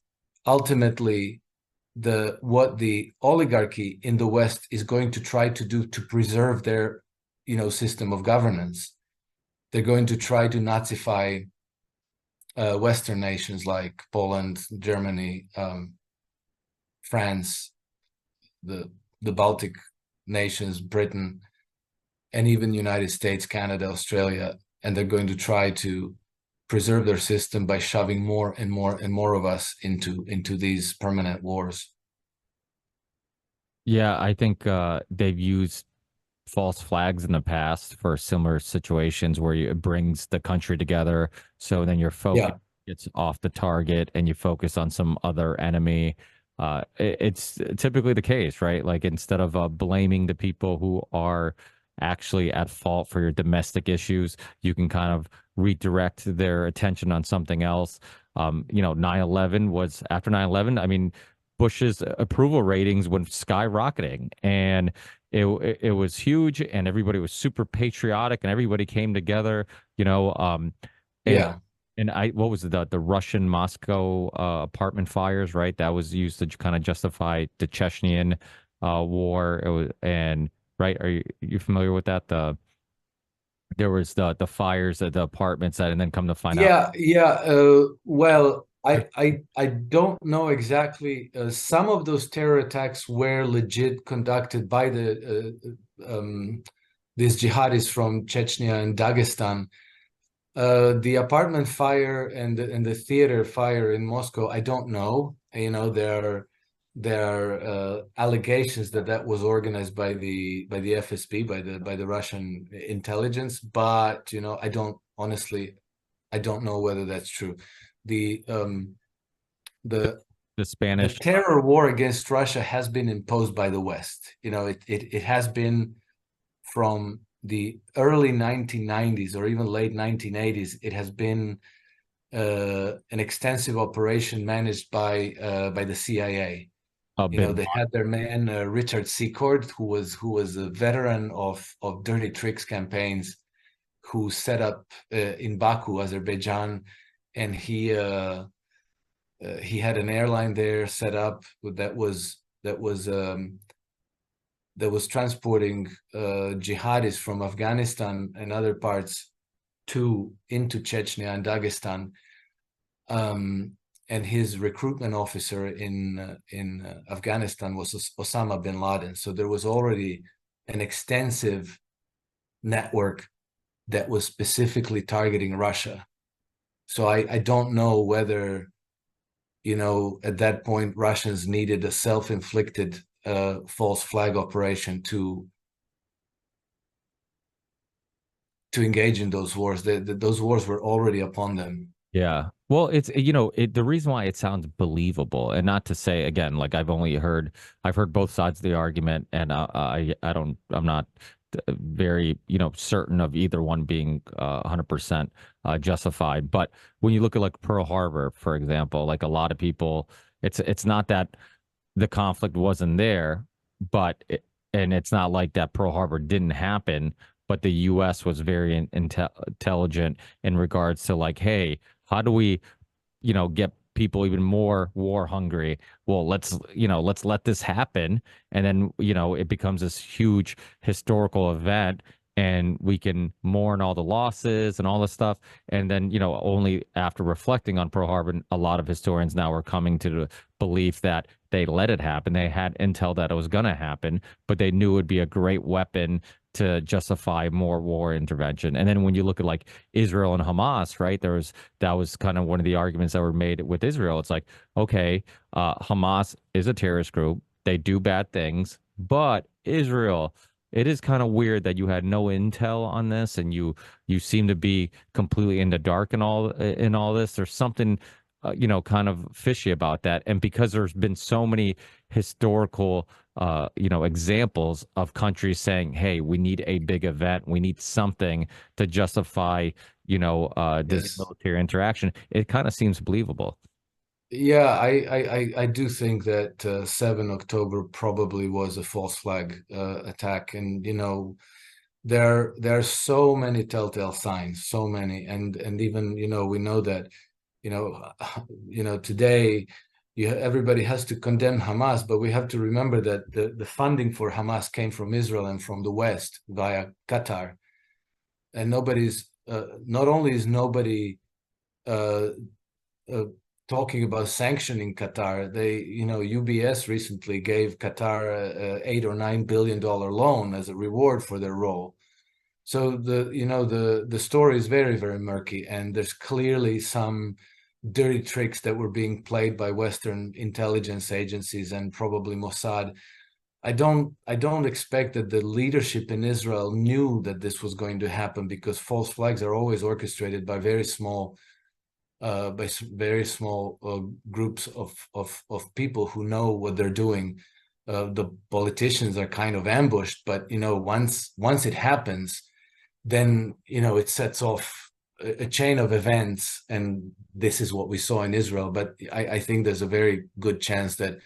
ultimately what the oligarchy in the West is going to try to do to preserve their, system of governance. They're going to try to Nazify Western nations like Poland, Germany, France, the Baltic nations, Britain, and even United States, Canada, Australia, and they're going to try to preserve their system by shoving more and more and more of us into these permanent wars. Yeah, I think they've used false flags in the past for similar situations where it brings the country together. So then your focus Yeah, gets off the target and you focus on some other enemy. It's typically the case, right? Like instead of blaming the people who are actually at fault for your domestic issues, you can kind of redirect their attention on something else. 9/11 was after 9/11. I mean, Bush's approval ratings went skyrocketing, and it was huge, and everybody was super patriotic, and everybody came together. You know, and yeah, what was it, the Russian Moscow apartment fires, right? That was used to kind of justify the Chechnyan war. It was, and right, are you familiar with that? There was the fires at the apartments that, and then come to find out. yeah. Well, I don't know exactly. Some of those terror attacks were legit conducted by these jihadis from Chechnya and Dagestan. The apartment fire and the theater fire in Moscow, I don't know. There are allegations that was organized by the FSB, by the Russian intelligence, but I don't honestly, I don't know whether that's true. The um the The the Spanish. terror war against Russia has been imposed by the West. It has been from the early 1990s or even late 1980s. It has been an extensive operation managed by the CIA. Bin They had their man Richard Secord, who was a veteran of dirty tricks campaigns, who set up in Baku, Azerbaijan, and he had an airline there set up that was transporting jihadis from Afghanistan and other parts into Chechnya and Dagestan. And his recruitment officer in Afghanistan was Osama bin Laden. So there was already an extensive network that was specifically targeting Russia. So I don't know whether, at that point, Russians needed a self-inflicted false flag operation to engage in those wars. Those wars were already upon them. Yeah. Well, it's the reason why it sounds believable, and not to say again, like I've heard both sides of the argument, and I'm not very certain of either one being 100% justified. But when you look at like Pearl Harbor, for example, like a lot of people, it's not that the conflict wasn't there, and it's not like that Pearl Harbor didn't happen, but the U.S. was very intelligent in regards to like, hey, how do we, get people even more war hungry? Well, let's let this happen, and then it becomes this huge historical event, and we can mourn all the losses and all this stuff. And then, only after reflecting on Pearl Harbor, a lot of historians now are coming to the belief that they let it happen. They had intel that it was going to happen, but they knew it would be a great weapon to justify more war intervention. And then when you look at like Israel and Hamas, right, that was kind of one of the arguments that were made with Israel. It's like, okay, Hamas is a terrorist group. They do bad things, but Israel, it is kind of weird that you had no intel on this, and you seem to be completely in the dark in all this. There's something kind of fishy about that. And because there's been so many historical, examples of countries saying, hey, we need a big event, we need something to justify, this Yes. military interaction, it kind of seems believable. Yeah, I do think that 7 October probably was a false flag attack, and there are so many telltale signs, so many, and even we know that you know today everybody has to condemn Hamas, but we have to remember that the funding for Hamas came from Israel and from the West via Qatar. And not only is nobody uh, uh, talking about sanctioning Qatar, UBS recently gave Qatar a $8 or $9 billion loan as a reward for their role. So the story is very, very murky, and there's clearly some dirty tricks that were being played by Western intelligence agencies and probably Mossad. I don't expect that the leadership in Israel knew that this was going to happen, because false flags are always orchestrated by very small groups of people who know what they're doing. The politicians are kind of ambushed, but once it happens, then it sets off a chain of events, and this is what we saw in Israel. But I think there's a very good chance that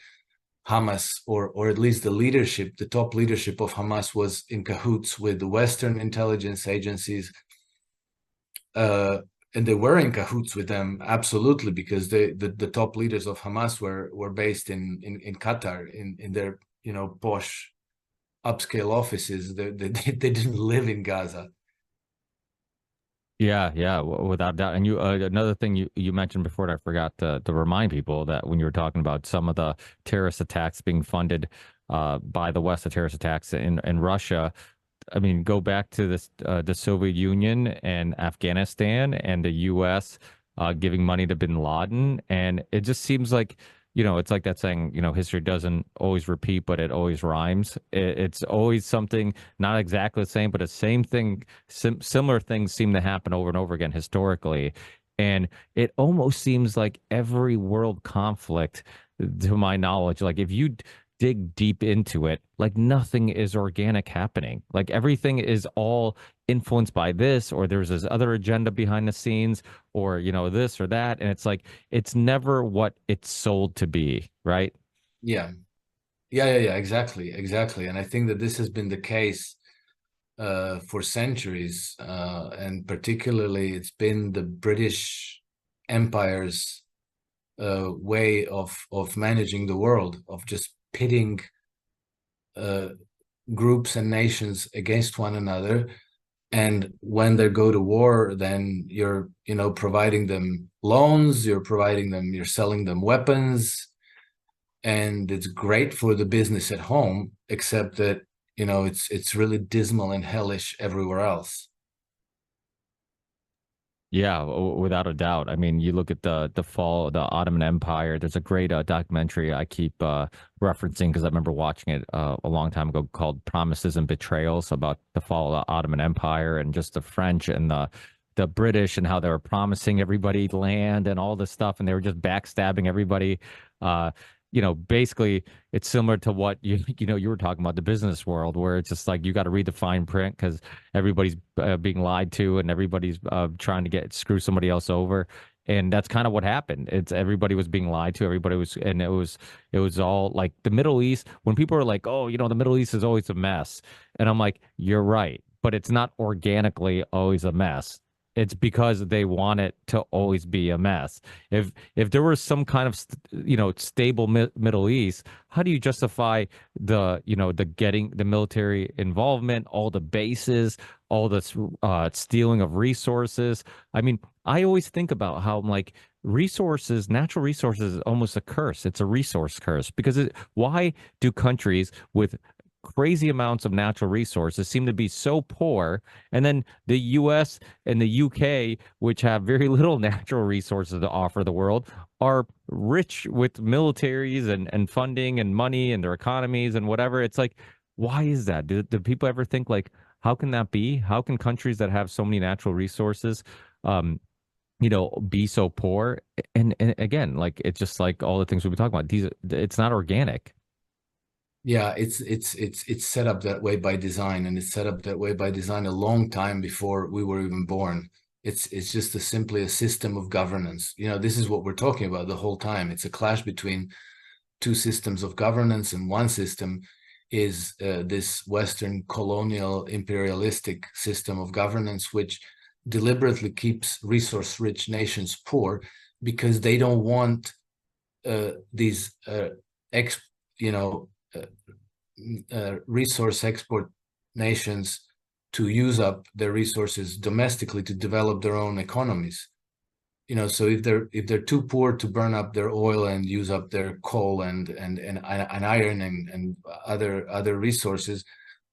Hamas, or at least the top leadership of Hamas, was in cahoots with the Western intelligence agencies, and they were in cahoots with them, absolutely, because the top leaders of Hamas were based in Qatar, in their posh upscale offices. They didn't live in Gaza. Yeah, without doubt. And you, another thing you mentioned before, and I forgot to remind people that when you were talking about some of the terrorist attacks being funded by the West, the terrorist attacks in Russia. I mean, go back to the Soviet Union and Afghanistan and the U.S. Giving money to bin Laden, and it just seems like, it's like that saying, history doesn't always repeat, but it always rhymes. It's always something not exactly the same, but the same thing, similar things seem to happen over and over again historically. And it almost seems like every world conflict, to my knowledge, like if you dig deep into it, like nothing is organic happening. Like everything is all influenced by this, or there's this other agenda behind the scenes, or this or that. And it's like it's never what it's sold to be, right? Yeah. Exactly. And I think that this has been the case for centuries, and particularly it's been the British Empire's way of managing the world, of just pitting groups and nations against one another. And when they go to war, then you're providing them loans, you're selling them weapons, and it's great for the business at home, except that it's really dismal and hellish everywhere else. Yeah, without a doubt. I mean, you look at the fall of the Ottoman Empire. There's a great documentary I keep referencing because I remember watching it a long time ago, called Promises and Betrayals, about the fall of the Ottoman Empire and just the French and the British, and how they were promising everybody land and all this stuff, and they were just backstabbing everybody. Basically it's similar to what you were talking about, the business world, where it's just like you got to read the fine print because everybody's being lied to, and everybody's trying to screw somebody else over. And that's kind of what happened. It's everybody was being lied to. Everybody was, and it was all like the Middle East. When people are like, "Oh, the Middle East is always a mess," and I'm like, "You're right, but it's not organically always a mess. It's because they want it to always be a mess. If there was some kind of stable Middle East, how do you justify the getting the military involvement, all the bases, all this stealing of resources? I mean, I always think about how like natural resources is almost a curse. It's a resource curse, because why do countries with crazy amounts of natural resources seem to be so poor, and then the US and the UK, which have very little natural resources to offer the world, are rich with militaries and funding and money and their economies and whatever? It's like, why is that? Do people ever think like, how can that be? How can countries that have so many natural resources be so poor? And again, like it's just like all the things we've been talking about, it's not organic. Yeah, it's set up that way by design, and it's set up that way by design a long time before we were even born. It's just simply a system of governance. This is what we're talking about the whole time. It's a clash between two systems of governance, and one system is this Western colonial imperialistic system of governance, which deliberately keeps resource-rich nations poor because they don't want these ex you know resource export nations to use up their resources domestically to develop their own economies. So if they're too poor to burn up their oil and use up their coal and iron and other resources,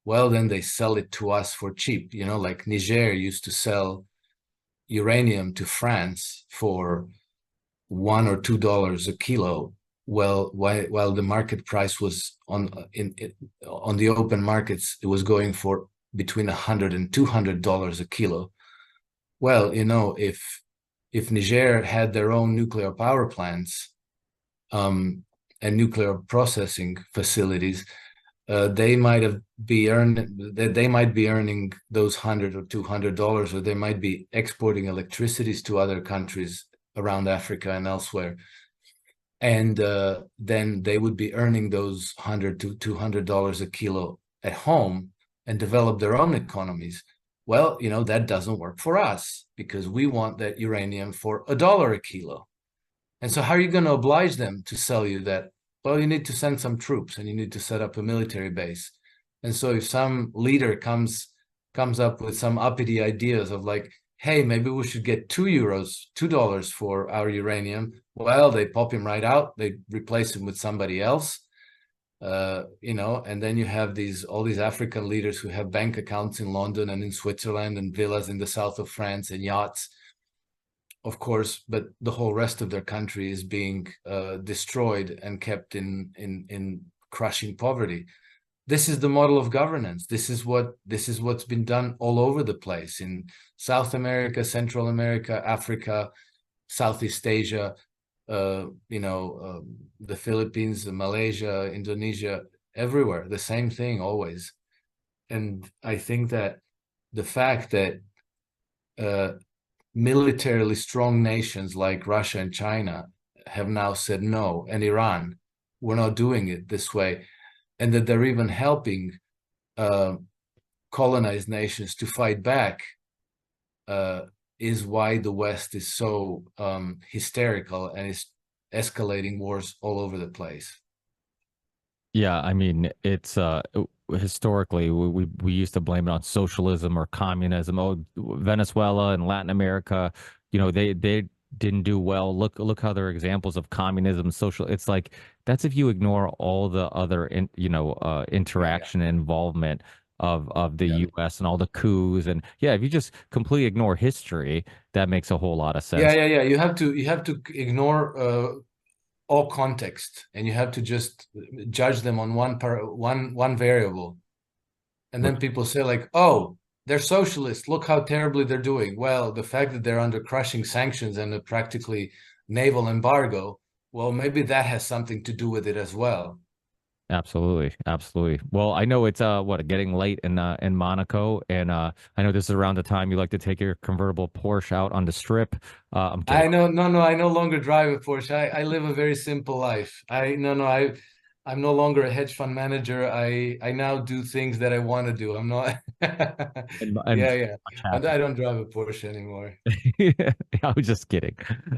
well, then they sell it to us for cheap. Like Niger used to sell uranium to France for $1 or $2 a kilo. Well, while the market price was on the open markets, it was going for between $100 and $200 a kilo. Well, if Niger had their own nuclear power plants and nuclear processing facilities, they might be earning those $100 or $200, or they might be exporting electricities to other countries around Africa and elsewhere. And then they would be earning those $100 to $200 a kilo at home and develop their own economies. Well, that doesn't work for us because we want that uranium for $1 a kilo. And so how are you going to oblige them to sell you that? Well, you need to send some troops and you need to set up a military base. And so if some leader comes up with some uppity ideas of like, hey, maybe we should get $2 for our uranium. Well, they pop him right out. They replace him with somebody else. And then you have all these African leaders who have bank accounts in London and in Switzerland and villas in the south of France and yachts, of course, but the whole rest of their country is being destroyed and kept in crushing poverty. This is the model of governance. This is what's been done all over the place in South America, Central America, Africa, Southeast Asia, the Philippines, Malaysia, Indonesia, everywhere, the same thing always. And I think that the fact that militarily strong nations like Russia and China have now said no, and Iran, we're not doing it this way, and that they're even helping colonized nations to fight back, is why the West is so hysterical and is escalating wars all over the place. Yeah, I mean, it's historically we used to blame it on socialism or communism. Oh, Venezuela and Latin America, they didn't do well. Look how they're examples of communism, social. It's like that's if you ignore all the other interaction and involvement of the U.S. and all the coups, and if you just completely ignore history, that makes a whole lot of sense. Yeah. You have to ignore all context, and you have to just judge them on one variable. And then people say like, oh, they're socialists, look how terribly they're doing. Well, the fact that they're under crushing sanctions and a practically naval embargo, well, maybe that has something to do with it as well. Absolutely, absolutely. Well, I know it's getting late in Monaco, and I know this is around the time you like to take your convertible Porsche out on the strip. I'm kidding. I know, no, I no longer drive a Porsche. I live a very simple life. I'm no longer a hedge fund manager. I now do things that I want to do. I'm not. And Yeah. much And happier. I don't drive a Porsche anymore. I was just kidding.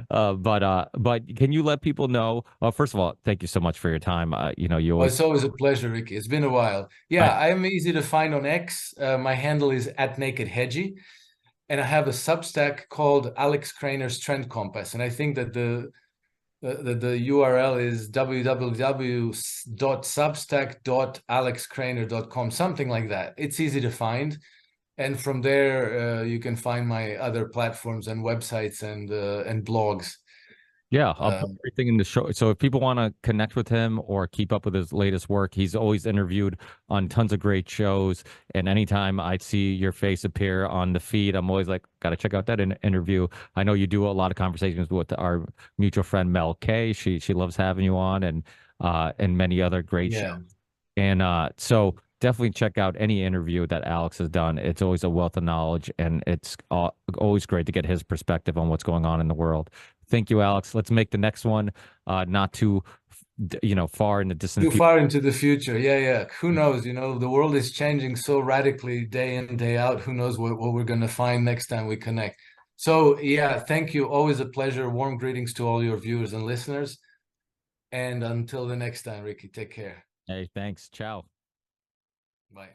But can you let people know? First of all, thank you so much for your time. You Oh, always. it's always a pleasure, Ricky. It's been a while. I, Yeah, I am easy to find on X. My handle is @NakedHedgy, and I have a Substack called Alex Krainer's Trend Compass. And I think that the URL is www.substack.alexkrainer.com, something like that. It's easy to find. And from there, you can find my other platforms and websites and blogs. Yeah, I'll put everything in the show. So if people want to connect with him or keep up with his latest work, he's always interviewed on tons of great shows. And anytime I see your face appear on the feed, I'm always like, got to check out that interview. I know you do a lot of conversations with our mutual friend Mel K. She loves having you on, and many other great shows. Yeah. And so definitely check out any interview that Alex has done. It's always a wealth of knowledge, and it's always great to get his perspective on what's going on in the world. Thank you, Alex. Let's make the next one not too, far in the distant Too future. far into the future. Yeah. Who knows? The world is changing so radically day in, day out. Who knows what we're going to find next time we connect. So, yeah, thank you. Always a pleasure. Warm greetings to all your viewers and listeners. And until the next time, Ricky, take care. Hey, thanks. Ciao. Bye.